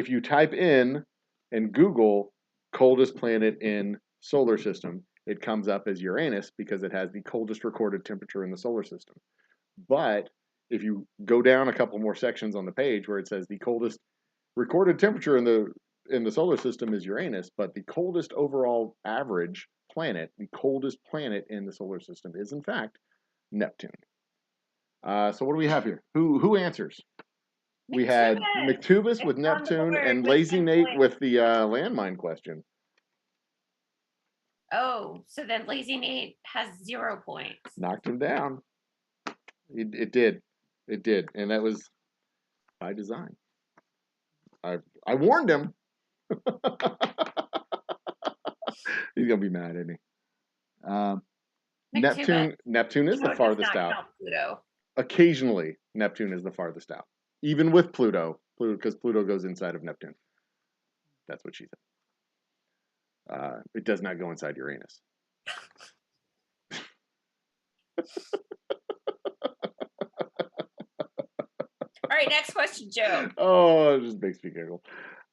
you type in and Google coldest planet in solar system, it comes up as Uranus because it has the coldest recorded temperature in the solar system. But if you go down a couple more sections on the page where it says the coldest recorded temperature in the solar system is Uranus, but the coldest overall average planet, the coldest planet in the solar system is in fact Neptune. So what do we have here? Who answers? We had McTubis with Neptune and Lazy Nate with the landmine question. Oh, so then Lazy Nate has 0 points. Knocked him down. It did. It did. And that was by design. I warned him. He's going to be mad at me. Neptune is the farthest out. Pluto. Occasionally, Neptune is the farthest out. Even with Pluto, because Pluto goes inside of Neptune. That's what she said. It does not go inside Uranus. All right, next question, Joe. Oh, it just makes me giggle.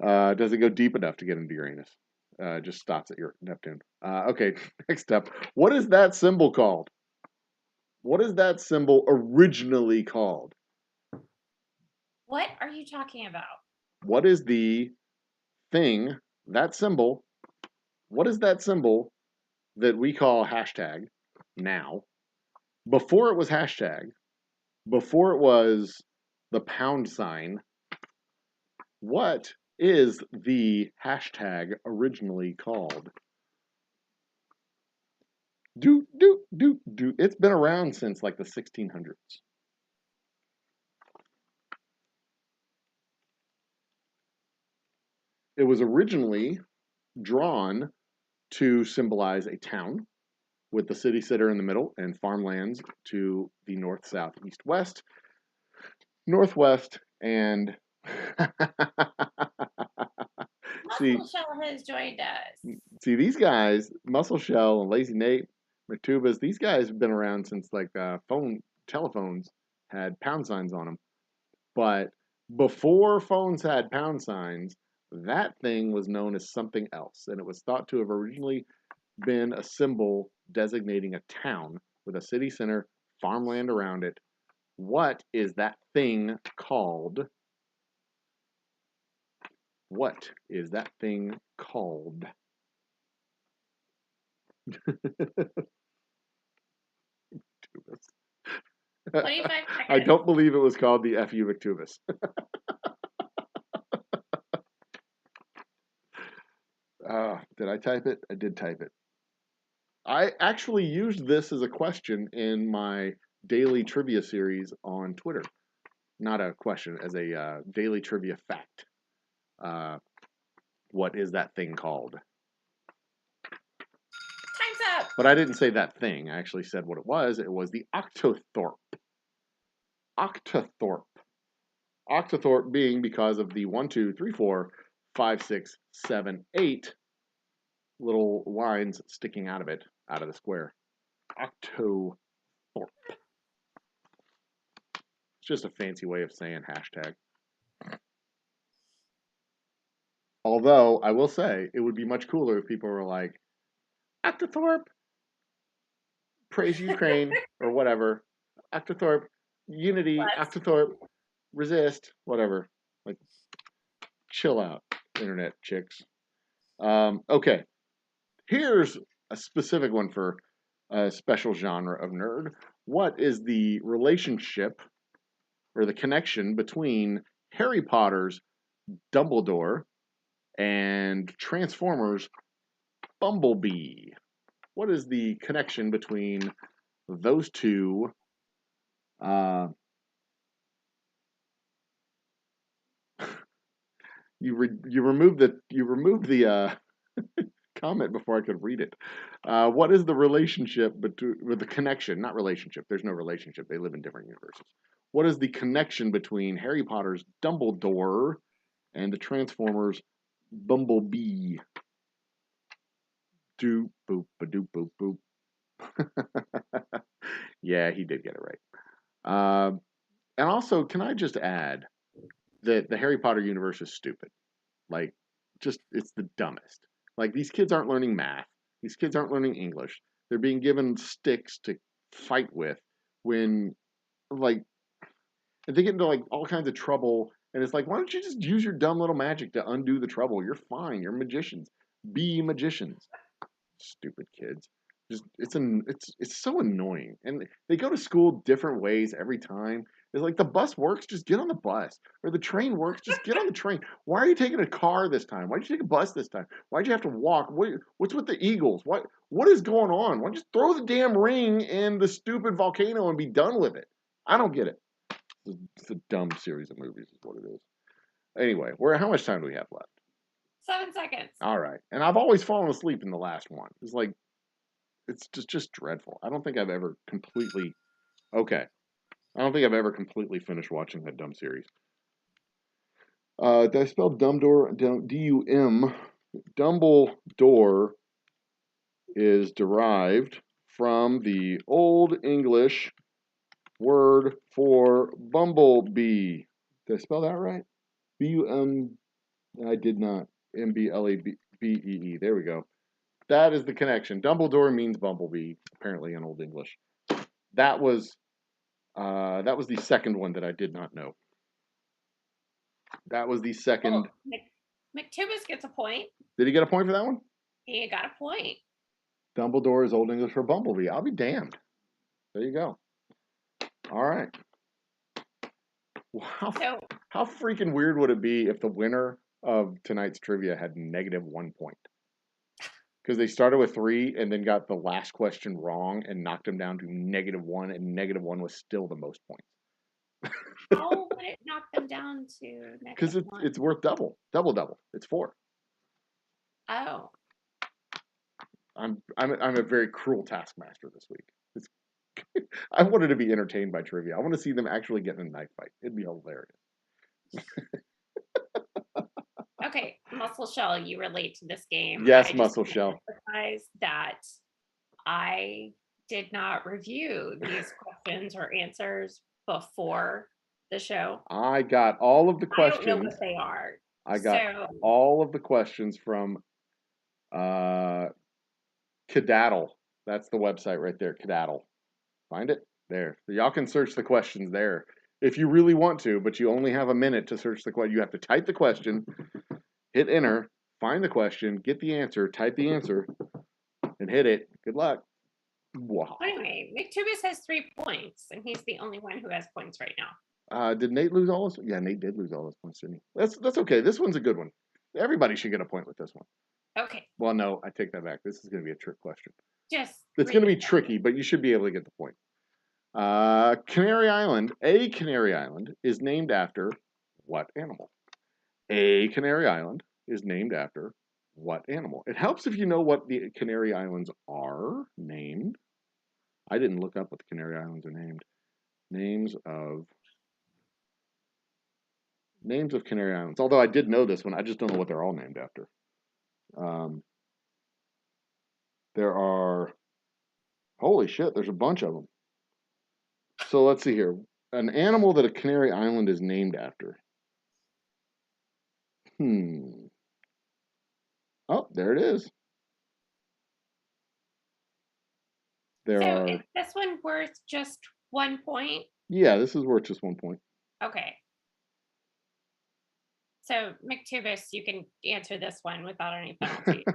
Does it go deep enough to get into Uranus? Just stops at your Neptune. Okay, next up. What is that symbol called? What is that symbol originally called? What are you talking about? What is the thing, that symbol, what is that symbol that we call hashtag now? Before it was hashtag, before it was the pound sign, what is the hashtag originally called? It's been around since like the 1600s. It was originally drawn to symbolize a town with the city center in the middle and farmlands to the north, south, east, west, northwest, and Muscle Shell has joined us. See, these guys, Muscle Shell and Lazy Nate, Matubas, these guys have been around since like telephones had pound signs on them. But before phones had pound signs, that thing was known as something else. And it was thought to have originally been a symbol designating a town with a city center, farmland around it. What is that thing called? What is that thing called? 25 seconds. I don't believe it was called the FU Victubus. Did I type it? I did type it. I actually used this as a question in my daily trivia series on Twitter. Not a question, as a daily trivia fact. What is that thing called? Time's up. But I didn't say that thing. I actually said what it was. It was the octothorpe. Octothorpe. Octothorpe being because of the 1, 2, 3, 4, 5, 6, 7, 8 little lines sticking out of it, out of the square. Octothorpe. It's just a fancy way of saying hashtag. Although, I will say, it would be much cooler if people were like, Octothorpe, praise Ukraine, or whatever. Octothorpe, unity, Octothorpe, resist, whatever. Like, chill out, internet chicks. Okay, here's a specific one for a special genre of nerd. What is the relationship or the connection between Harry Potter's Dumbledore and Transformers Bumblebee? What is the connection between those two? You removed the comment before I could read it. What is the relationship with the connection? Not relationship. There's no relationship. They live in different universes. What is the connection between Harry Potter's Dumbledore and the Transformers Bumblebee? Doop boop ba doop boop boop. Yeah, he did get it right. And also, can I just add that the Harry Potter universe is stupid? Like, just it's the dumbest. Like, these kids aren't learning math. These kids aren't learning English. They're being given sticks to fight with when, like, and they get into, like, all kinds of trouble. And it's like, why don't you just use your dumb little magic to undo the trouble? You're fine. You're magicians. Be magicians. Stupid kids. Just it's so annoying. And they go to school different ways every time. It's like the bus works, just get on the bus. Or the train works, just get on the train. Why are you taking a car this time? Why'd you take a bus this time? Why'd you have to walk? What's with the Eagles? What is going on? Why don't you just throw the damn ring in the stupid volcano and be done with it? I don't get it. It's a dumb series of movies is what it is. Anyway, how much time do we have left? 7 seconds. All right. And I've always fallen asleep in the last one. It's like it's just dreadful. I don't think I've ever completely okay. I don't think I've ever completely finished watching that dumb series. Did I spell Dumbledore? D-U-M. Dumbledore is derived from the Old English word for bumblebee. Did I spell that right? B-U-M. I did not. M-B-L-A-B-E-E. There we go. That is the connection. Dumbledore means bumblebee, apparently in Old English. That was the second one that I did not know. That was the second. Well, McTubis gets a point. Did he get a point for that one? He got a point. Dumbledore is Old English for bumblebee. I'll be damned. There you go. All right. Wow. So, how freaking weird would it be if the winner of tonight's trivia had -1 point? Because they started with 3 and then got the last question wrong and knocked them down to -1, and -1 was still the most points. how would it knock them down to Because it's worth double. It's 4. Oh. I'm a very cruel taskmaster this week. I wanted to be entertained by trivia. I want to see them actually get in a knife fight. It'd be hilarious. Okay, Muscle Shell, you relate to this game. Yes, Muscle Shell. That I did not review these questions or answers before the show. I got all of the questions. I don't know what they are. I got all of the questions from Kedaddle. That's the website right there, Kedaddle. Find it? There. So y'all can search the questions there if you really want to, but you only have a minute to search the question. You have to type the question, hit enter, find the question, get the answer, type the answer, and hit it. Good luck. Wow. Anyway, McTubis has 3 points, and he's the only one who has points right now. Did Nate lose all his? Yeah, Nate did lose all his points, didn't he? That's okay. This one's a good one. Everybody should get a point with this one. Okay. Well, no, I take that back. This is going to be a trick question. It's going to be tricky, but you should be able to get the point. Canary Island. A Canary Island is named after what animal? A Canary Island is named after what animal? It helps if you know what the Canary Islands are named. I didn't look up what the Canary Islands are named. Names of Canary Islands. Although I did know this one, I just don't know what they're all named after. There are, holy shit, there's a bunch of them. So let's see here. An animal that a Canary Island is named after. Oh, there it is. Is this one worth just 1 point? Yeah, this is worth just 1 point. Okay. So, McTubis, you can answer this one without any penalty.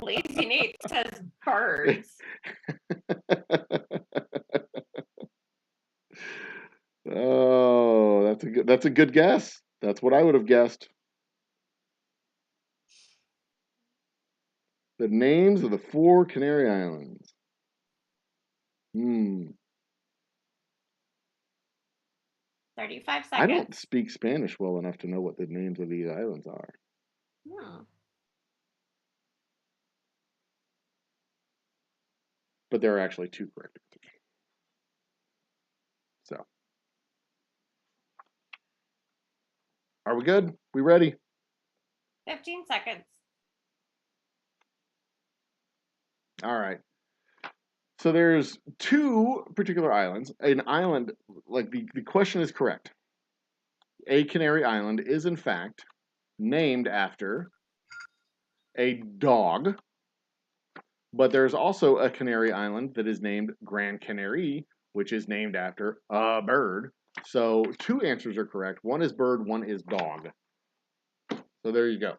Lazy Nate says birds. Oh, that's a good guess. That's what I would have guessed. The names of the 4 Canary Islands. 35 seconds. I don't speak Spanish well enough to know what the names of these islands are. But there are actually 2 correct answers. So, are we good? We ready? 15 seconds. All right. So there's 2 particular islands. An island, like the question is correct. A Canary Island is in fact named after a dog But there's also a Canary Island that is named Gran Canary, which is named after a bird. So 2 answers are correct. One is bird, one is dog. So there you go.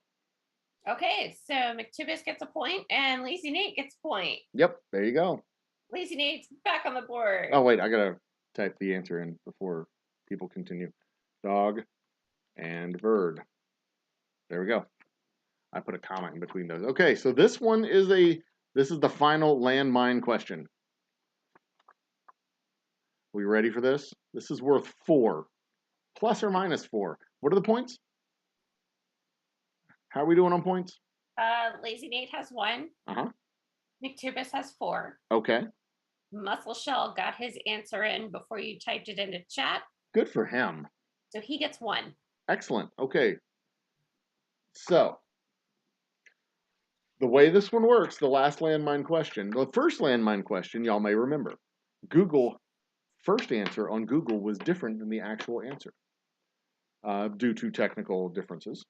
Okay, so McTubis gets a point and Lazy Nate gets a point. Yep, there you go. Lazy Nate's back on the board. Oh, wait, I gotta type the answer in before people continue. Dog and bird. There we go. I put a comma in between those. Okay, so this is the final landmine question. We ready for this? This is worth 4, plus or minus 4. What are the points? How are we doing on points? Lazy Nate has 1. Uh-huh. McTubis has 4. Okay. Muscle Shell got his answer in before you typed it into chat. Good for him. So he gets 1. Excellent. Okay. So, the way this one works, the last landmine question, the first landmine question, y'all may remember. First answer on Google was different than the actual answer due to technical differences.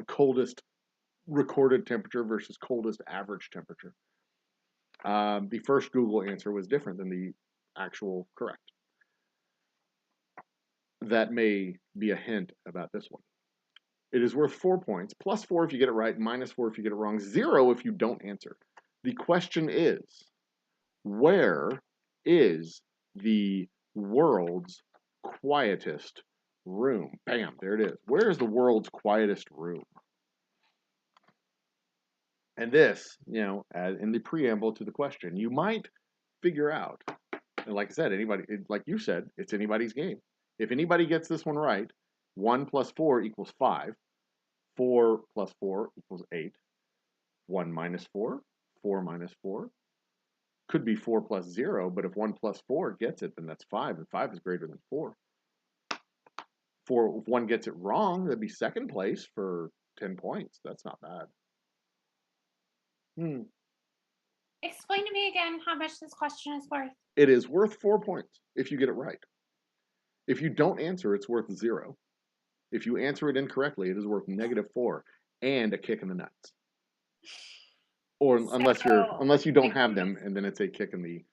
Coldest recorded temperature versus coldest average temperature. The first Google answer was different than the actual correct. That may be a hint about this one. It is worth 4 points, plus 4 if you get it right, minus 4 if you get it wrong, 0 if you don't answer. The question is, where is the world's quietest room? Bam, there it is. Where is the world's quietest room? And this, as in the preamble to the question, you might figure out. And like I said, like you said, it's anybody's game. If anybody gets this one right, 1 plus 4 equals 5. 4 plus 4 equals 8. 1 minus 4, 4 minus 4. Could be 4 plus 0, but if 1 plus 4 gets it, then that's 5, and 5 is greater than 4. If 1 gets it wrong, that'd be second place for 10 points. That's not bad. Explain to me again how much this question is worth. It is worth 4 points if you get it right. If you don't answer, it's worth 0. If you answer it incorrectly, it is worth -4 and a kick in the nuts. Or unless you don't have them, and then it's a kick in the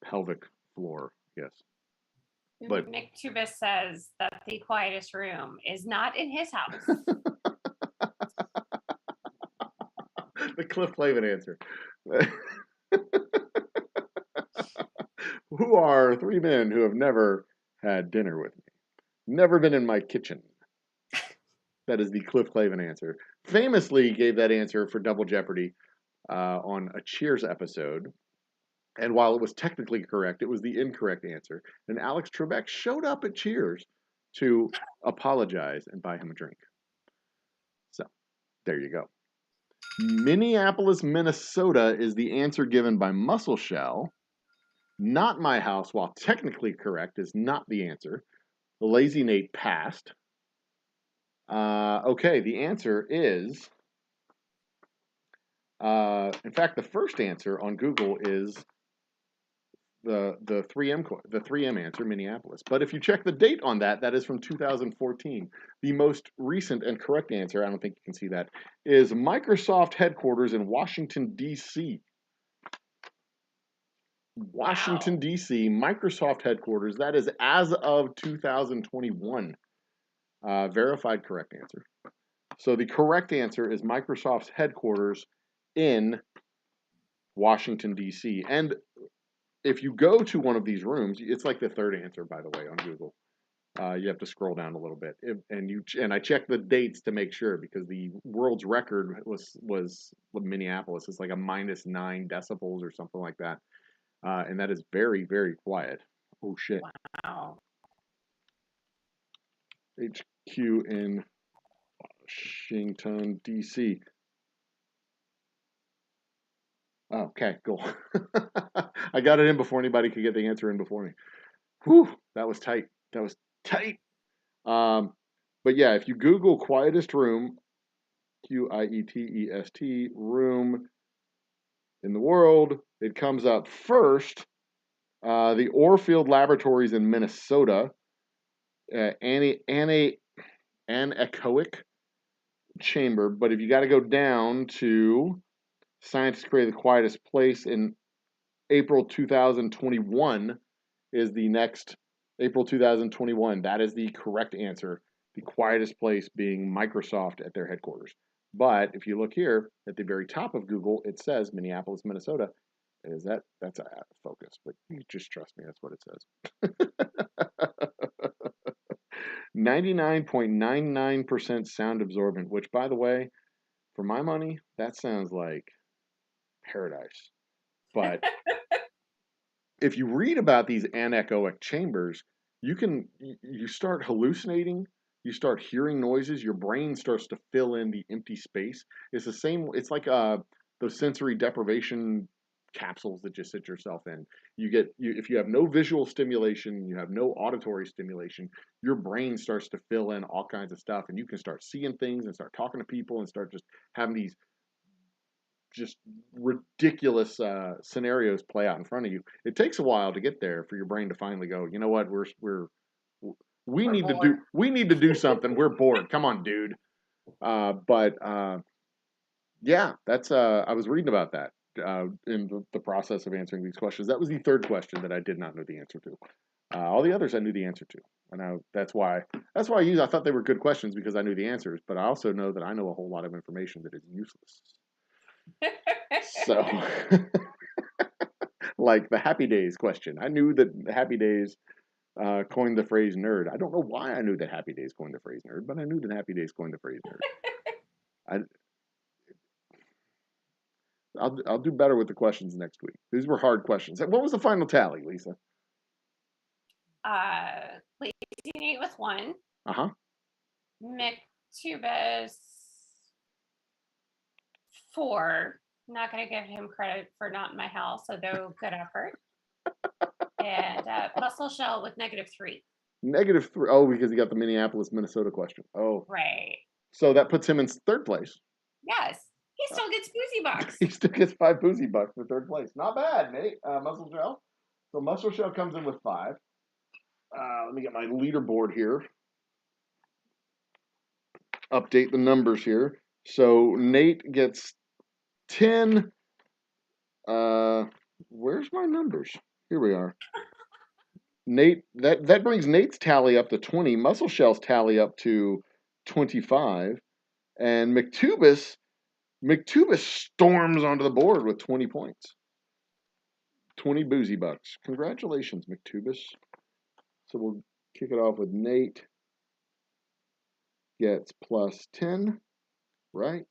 pelvic floor. Yes. But McTubis says that the quietest room is not in his house. The Cliff Clavin answer. Who are 3 men who have never had dinner with me? Never been in my kitchen. That is the Cliff Clavin answer. Famously gave that answer for Double Jeopardy on a Cheers episode. And while it was technically correct, it was the incorrect answer. And Alex Trebek showed up at Cheers to apologize and buy him a drink. So, there you go. Minneapolis, Minnesota is the answer given by Muscle Shell. Not my house, while technically correct, is not the answer. The Lazy Nate passed. Okay, the answer is... in fact, the first answer on Google is the 3M answer, Minneapolis. But if you check the date on that, that is from 2014. The most recent and correct answer, I don't think you can see that, is Microsoft headquarters in Washington, D.C. Washington, D.C., Microsoft headquarters. That is as of 2021. Verified correct answer. So the correct answer is Microsoft's headquarters in Washington, D.C. And if you go to one of these rooms, it's like the third answer, by the way, on Google. You have to scroll down a little bit, and I checked the dates to make sure, because the world's record was Minneapolis. It's like a -9 decibels or something like that, and that is very, very quiet. Oh shit! Wow. HQ in Washington, D.C. Okay, cool. I got it in before anybody could get the answer in before me. Whew, that was tight. That was tight. But yeah, if you Google quietest room, Quietest room in the world, it comes up first. The Orfield Laboratories in Minnesota, anechoic chamber. But if you got to go down to Scientists created the quietest place in April 2021 is the next April 2021. That is the correct answer. The quietest place being Microsoft at their headquarters. But if you look here at the very top of Google, it says Minneapolis, Minnesota. That's a focus, but you just trust me, that's what it says. 99.99% sound absorbent, which by the way, for my money, that sounds like paradise. But if you read about these anechoic chambers, you start hallucinating, you start hearing noises, your brain starts to fill in the empty space. It's the same. It's like those sensory deprivation capsules that you sit yourself in. If you have no visual stimulation, you have no auditory stimulation, your brain starts to fill in all kinds of stuff, and you can start seeing things and start talking to people and start just having these just ridiculous scenarios play out in front of you. It takes a while to get there for your brain to finally go, you know what, we need to do something. We're bored. Come on, dude. But yeah, that's I was reading about that in the process of answering these questions. That was the third question that I did not know the answer to. All the others I knew the answer to, and that's why I thought they were good questions because I knew the answers. But I also know that I know a whole lot of information that is useless. So, like the Happy Days question. I knew that Happy Days coined the phrase nerd. I don't know why I knew that Happy Days coined the phrase nerd, but I knew that Happy Days coined the phrase nerd. I'll do better with the questions next week. These were hard questions. What was the final tally, Lisa? Lazy Nate with 1. Uh-huh. McTubis 4. Not going to give him credit for not in my house, although good effort. And Muscle Shell with -3. -3. Oh, because he got the Minneapolis, Minnesota question. Oh. Right. So that puts him in third place. Yes. He still gets Boozy Bucks. He still gets 5 Boozy Bucks for third place. Not bad, Nate. Muscle Shell. So Muscle Shell comes in with 5. Let me get my leaderboard here. Update the numbers here. So Nate gets 10. Where's my numbers? Here we are. Nate, that brings Nate's tally up to 20. Muscle Shell's tally up to 25. And McTubis storms onto the board with 20 points. 20 Boozy Bucks. Congratulations, McTubis. So we'll kick it off with Nate. Gets +10, right?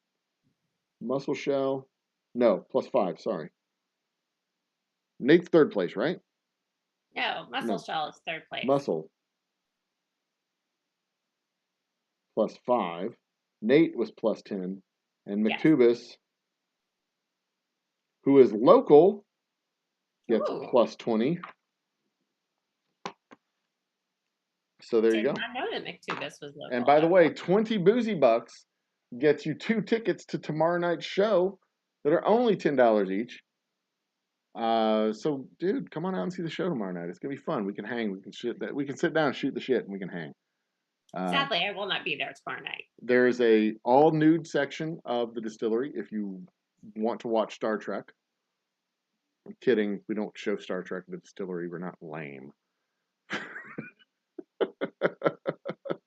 Muscle Shell. No, +5, sorry. Nate's third place, right? No, Muscle Shell is third place. Muscle. +5. Nate was +10. And McTubis, who is local, gets +20. So there you go. Did not know that McTubis was local. And by the way, 20 Boozy Bucks gets you 2 tickets to tomorrow night's show that are only $10 each. So dude, come on out and see the show tomorrow night. It's gonna be fun. We can hang. We can sit down and shoot the shit, and we can hang. Sadly, I will not be there tomorrow night. There is a all nude section of the distillery if you want to watch Star Trek. I'm kidding. We don't show Star Trek at the distillery. We're not lame.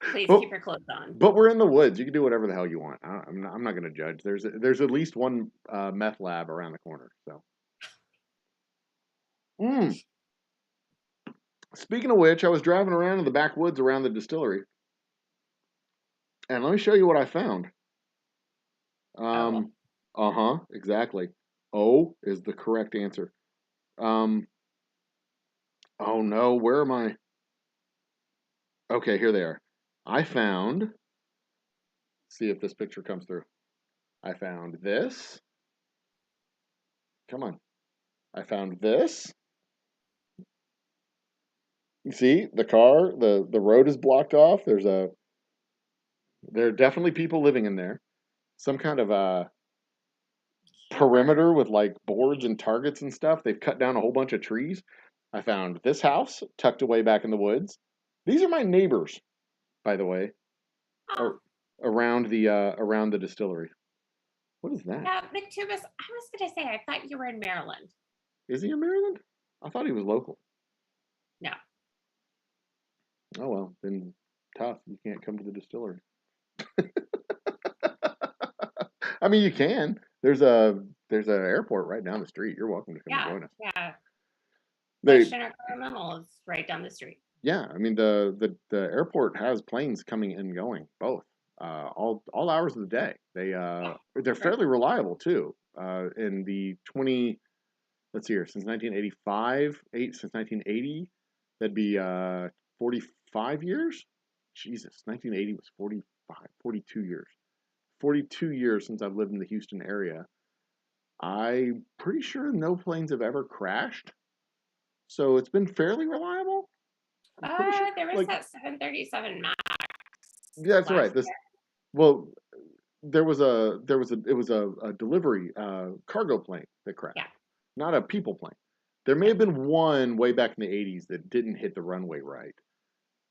Please keep your clothes on. But we're in the woods. You can do whatever the hell you want. I'm not going to judge. There's at least one meth lab around the corner. So. Speaking of which, I was driving around in the backwoods around the distillery. And let me show you what I found. Exactly. O is the correct answer. Oh no, where am I? Okay, here they are. I found, see if this picture comes through. I found this. Come on. I found this. You see, the car, the road is blocked off. There are definitely people living in there. Some kind of a perimeter with like boards and targets and stuff. They've cut down a whole bunch of trees. I found this house tucked away back in the woods. These are my neighbors, by the way, around the distillery. What is that? Yeah, McTubis. I was gonna say I thought you were in Maryland. Is he in Maryland? I thought he was local. No. Oh well, then tough. You can't come to the distillery. I mean, you can. There's an airport right down the street. You're welcome to come and join us. Yeah. They, The Chinook Continental is right down the street. yeah. I mean, the airport has planes coming and going, both, all hours of the day. They're fairly reliable too. In the 20, let's see here, since 1985, since 1980, that'd be 45 years. Jesus, 1980 was 45, 42 years. 42 years since I've lived in the Houston area. I'm pretty sure no planes have ever crashed. So it's been fairly reliable. I'm pretty sure. There was that 737 MAX. Yeah, that's right. Well, it was a delivery cargo plane that crashed, not a people plane. There may have been one way back in the 80s that didn't hit the runway right.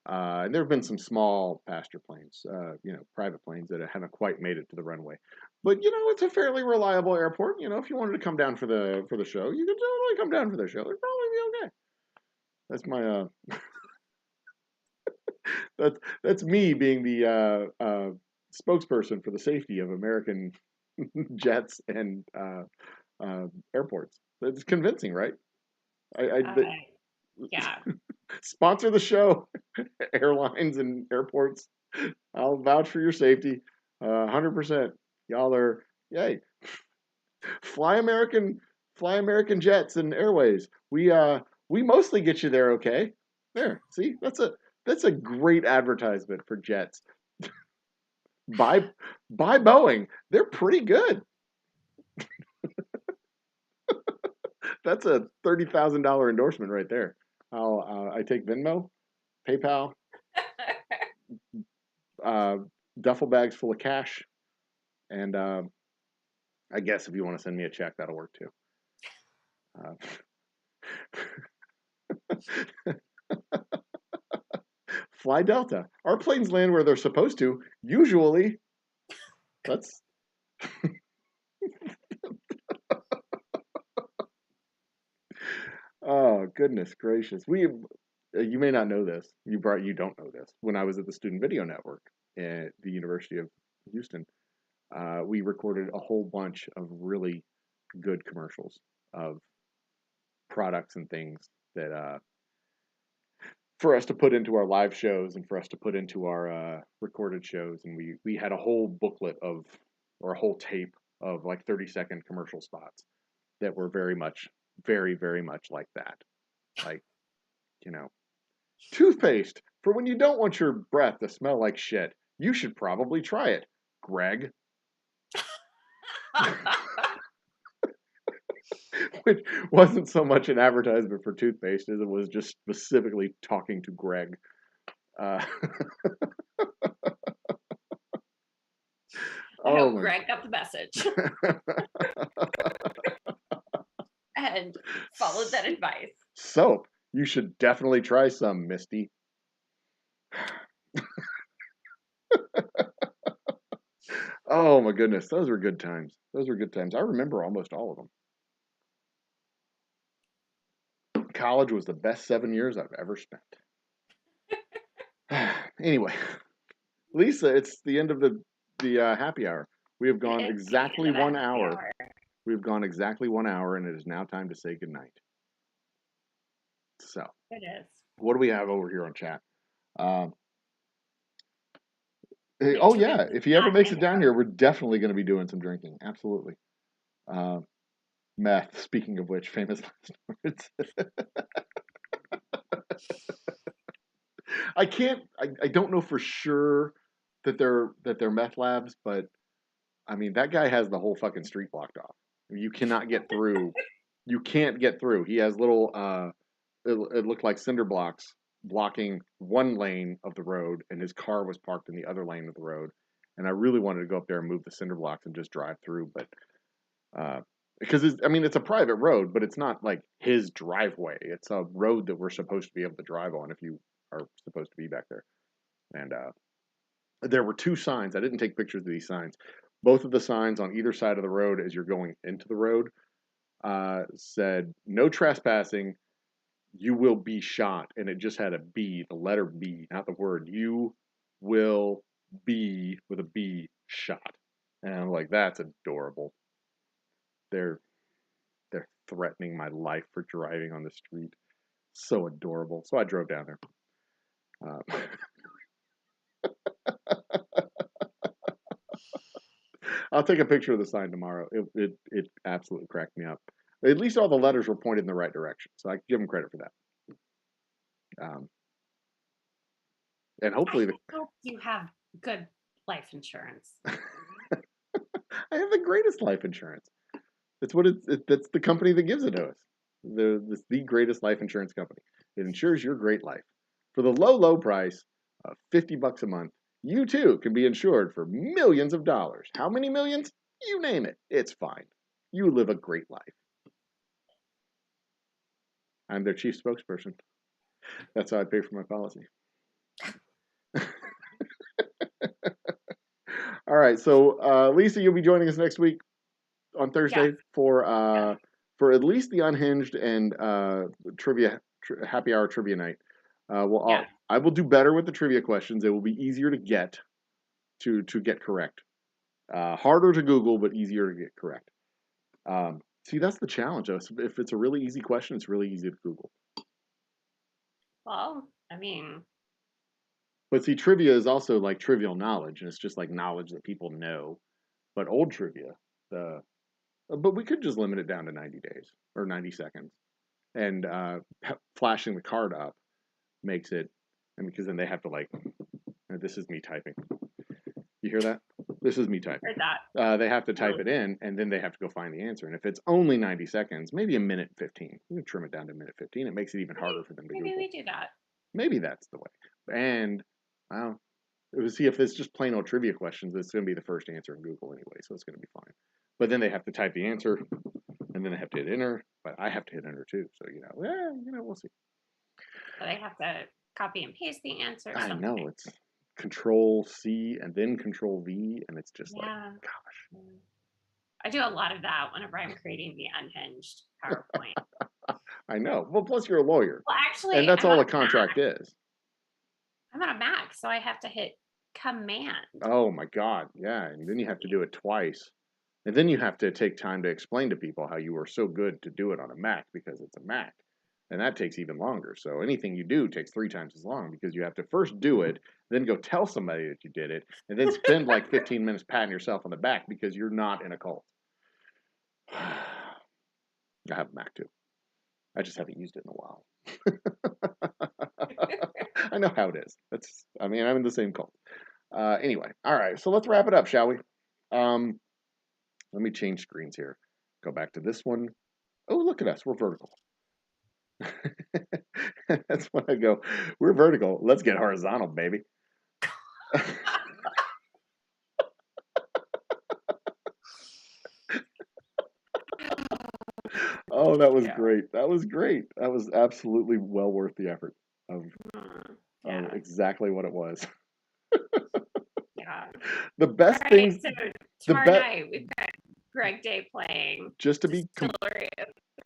And there have been some small passenger planes, private planes that haven't quite made it to the runway. But it's a fairly reliable airport. If you wanted to come down for the show, you could totally come down for the show. It'd probably be okay. That's my that's me being the spokesperson for the safety of American jets and airports. It's convincing, right? Yeah. Sponsor the show, airlines and airports. I'll vouch for your safety, 100%. Y'all are, yay. Fly American jets and airways. We mostly get you there, okay? There, see, that's a great advertisement for jets. Buy Boeing. They're pretty good. That's a $30,000 endorsement right there. I take Venmo, PayPal, duffel bags full of cash, and I guess if you want to send me a check, that'll work too. Fly Delta. Our planes land where they're supposed to. Usually, that's. Oh goodness gracious! You may not know this. You don't know this. When I was at the Student Video Network at the University of Houston, we recorded a whole bunch of really good commercials of products and things that for us to put into our live shows and for us to put into our recorded shows. And we had a whole booklet or a whole tape of like 30-second commercial spots that were very much, very, very much like that. Like, toothpaste for when you don't want your breath to smell like shit. You should probably try it, Greg. Which wasn't so much an advertisement for toothpaste as it was just specifically talking to Greg. I hope Greg got the message and followed that advice. Soap. You should definitely try some, Misty. Oh my goodness, those were good times. Those were good times. I remember almost all of them. College was the best 7 years I've ever spent. Anyway, Lisa, it's the end of the happy hour. We have gone exactly 1 hour. We've gone exactly 1 hour, and it is now time to say goodnight. So, it is. What do we have over here on chat? Oh yeah, if he ever makes it down here, we're definitely going to be doing some drinking. Absolutely. Meth. Speaking of which, famous last words. I don't know for sure that they're meth labs, but I mean that guy has the whole fucking street blocked off. You cannot get through. You can't get through. He has little it looked like cinder blocks blocking one lane of the road, and his car was parked in the other lane of the road. And I really wanted to go up there and move the cinder blocks and just drive through, but because it's a private road, but it's not like his driveway. It's a road that we're supposed to be able to drive on if you are supposed to be back there. And there were two signs. I didn't take pictures of these signs. both of the signs on either side of the road as you're going into the road said, "No trespassing. You will be shot," and it just had a B, the letter B, not the word. You will be with a B shot, and I'm like, that's adorable. They're threatening my life for driving on the street. So adorable. So I drove down there. I'll take a picture of the sign tomorrow. It absolutely cracked me up. At least all the letters were pointed in the right direction, so I give them credit for that. And hopefully, I hope you have good life insurance. I have the greatest life insurance. That's what that's the company that gives it to us. It's the greatest life insurance company. It insures your great life for the low price of $50 a month. You too can be insured for millions of dollars. How many millions? You name it. It's fine. You live a great life. I'm their chief spokesperson. That's how I pay for my policy. All right, so Lisa, you'll be joining us next week on Thursday for at least the Unhinged and trivia happy hour trivia night. I will do better with the trivia questions. It will be easier to get correct. Harder to Google, but easier to get correct. See, that's the challenge. If it's a really easy question, it's really easy to Google. Well, I mean, but see, trivia is also like trivial knowledge, and it's just like knowledge that people know. But old trivia, but we could just limit it down to 90 days or 90 seconds, and flashing the card up makes it, and because then they have to like, this is me typing. You hear that? This is me typing. Heard that. They have to type it in, and then they have to go find the answer. And if it's only 90 seconds, maybe a minute 15. You can trim it down to a minute 15. It makes it even harder for them to Google. Maybe we do that. Maybe that's the way. And we'll see if it's just plain old trivia questions. It's going to be the first answer in Google anyway, so it's going to be fine. But then they have to type the answer, and then they have to hit enter. But I have to hit enter too, so we'll see. So they have to copy and paste the answer. I know it's Control C and then Control V, and it's just like, gosh. I do a lot of that whenever I'm creating the Unhinged PowerPoint. I know. Well, plus you're a lawyer. Well, actually, and that's all a contract is. I'm on a Mac, so I have to hit Command. Oh my God, yeah, and then you have to do it twice, and then you have to take time to explain to people how you are so good to do it on a Mac because it's a Mac. And that takes even longer. So anything you do takes 3 times as long because you have to first do it, then go tell somebody that you did it, and then spend like 15 minutes patting yourself on the back because you're not in a cult. I have a Mac too. I just haven't used it in a while. I know how it is. I'm in the same cult. Anyway, all right. So let's wrap it up, shall we? Let me change screens here. Go back to this one. Oh, look at us. We're vertical. That's when I go, we're vertical. Let's get horizontal, baby. Oh, that was great. That was great. That was absolutely well worth the effort of exactly what it was. The best things. So tomorrow night we've got Greg Day playing. Just to be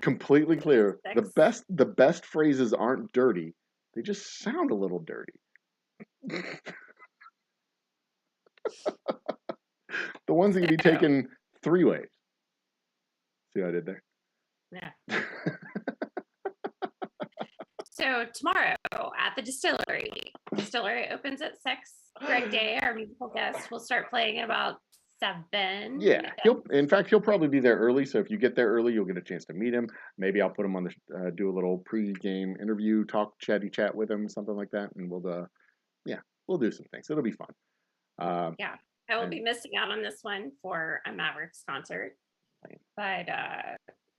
completely clear, the best phrases aren't dirty. They just sound a little dirty. The ones that can be taken 3 ways. See what I did there? Yeah. So tomorrow at the distillery opens at 6. Greg Day, our musical guest, will start playing at about 7. Yeah, he'll probably be there early. So if you get there early, you'll get a chance to meet him. Maybe I'll put him on do a little pre-game interview, chatty chat with him, something like that, and we'll do some things. It'll be fun. I will be missing out on this one for a Mavericks concert, but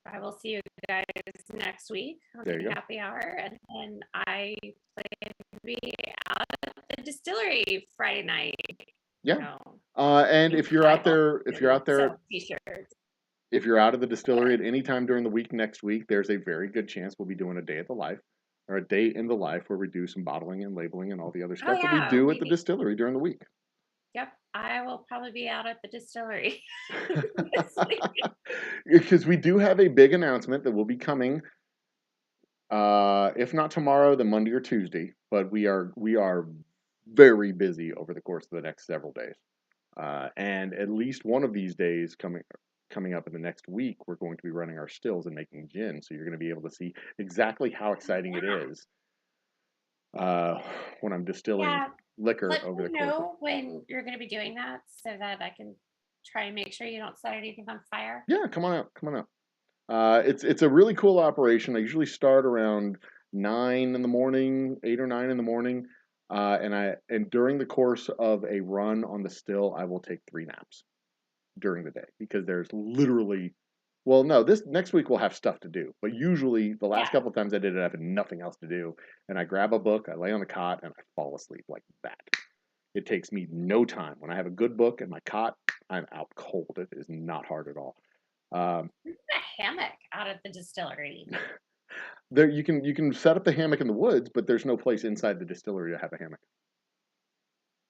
I will see you guys next week on the happy hour, and then I plan to be out at the distillery Friday night. Yeah. And if you're out there, if you're out of the distillery at any time during the week next week, there's a very good chance we'll be doing a day at the life or a day in the life where we do some bottling and labeling and all the other stuff that we do at the distillery during the week. Yep, I will probably be out at the distillery this week. Because we do have a big announcement that will be coming. If not tomorrow, then Monday or Tuesday. But we are very busy over the course of the next several days. And at least one of these days coming up in the next week, we're going to be running our stills and making gin. So you're going to be able to see exactly how exciting it Wow. is when I'm distilling Yeah, liquor let over me the course of. know when you're going to be doing that so that I can try and make sure you don't set anything on fire. Yeah, come on out, come on out. It's a really cool operation. I usually start around 9 in the morning, 8 or 9 in the morning, and during the course of a run on the still, I will take 3 naps during the day because there's literally, well, no, this next week we'll have stuff to do, but usually the last Yeah. couple of times I did it, I had nothing else to do, and I grab a book, I lay on the cot, and I fall asleep like that. It takes me no time. When I have a good book and my cot, I'm out cold. It is not hard at all. Um, We got a hammock out at the distillery. There you can set up the hammock in the woods, but there's no place inside the distillery to have a hammock.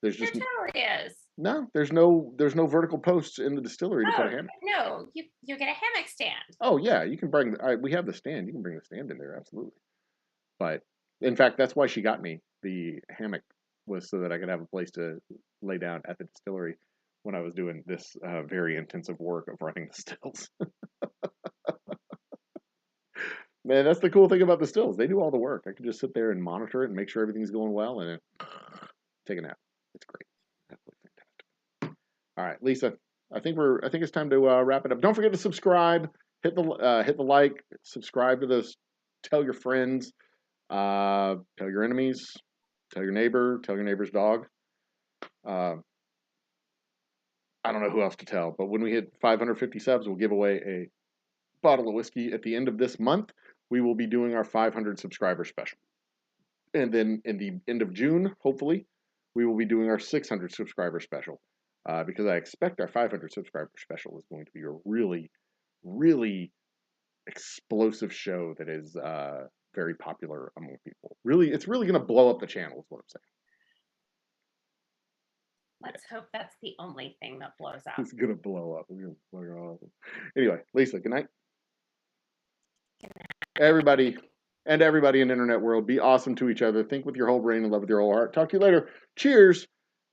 There's There just totally is. no there's no vertical posts in the distillery to put a Oh hammock. no, you get a hammock stand. Oh yeah, you can bring. We have the stand. You can bring the stand in there, absolutely. But in fact, that's why she got me the hammock, was so that I could have a place to lay down at the distillery when I was doing this very intensive work of running the stills. Man, that's the cool thing about the stills. They do all the work. I can just sit there and monitor it and make sure everything's going well, and then take a nap. It's great. Absolutely fantastic. All right, Lisa. I think it's time to wrap it up. Don't forget to subscribe. Hit the like. Subscribe to those. Tell your friends. Tell your enemies. Tell your neighbor. Tell your neighbor's dog. Uh, I don't know who else to tell, but when we hit 550 subs, we'll give away a bottle of whiskey. At the end of this month, we will be doing our 500 subscriber special. And then in the end of June, hopefully, we will be doing our 600 subscriber special. Because I expect our 500 subscriber special is going to be a really, really explosive show that is very popular among people. Really, it's really going to blow up the channel, is what I'm saying. Let's hope that's the only thing that blows up. It's going to blow up. Anyway, Lisa, good night. Everybody, and everybody in the internet world, be awesome to each other. Think with your whole brain and love with your whole heart. Talk to you later. Cheers.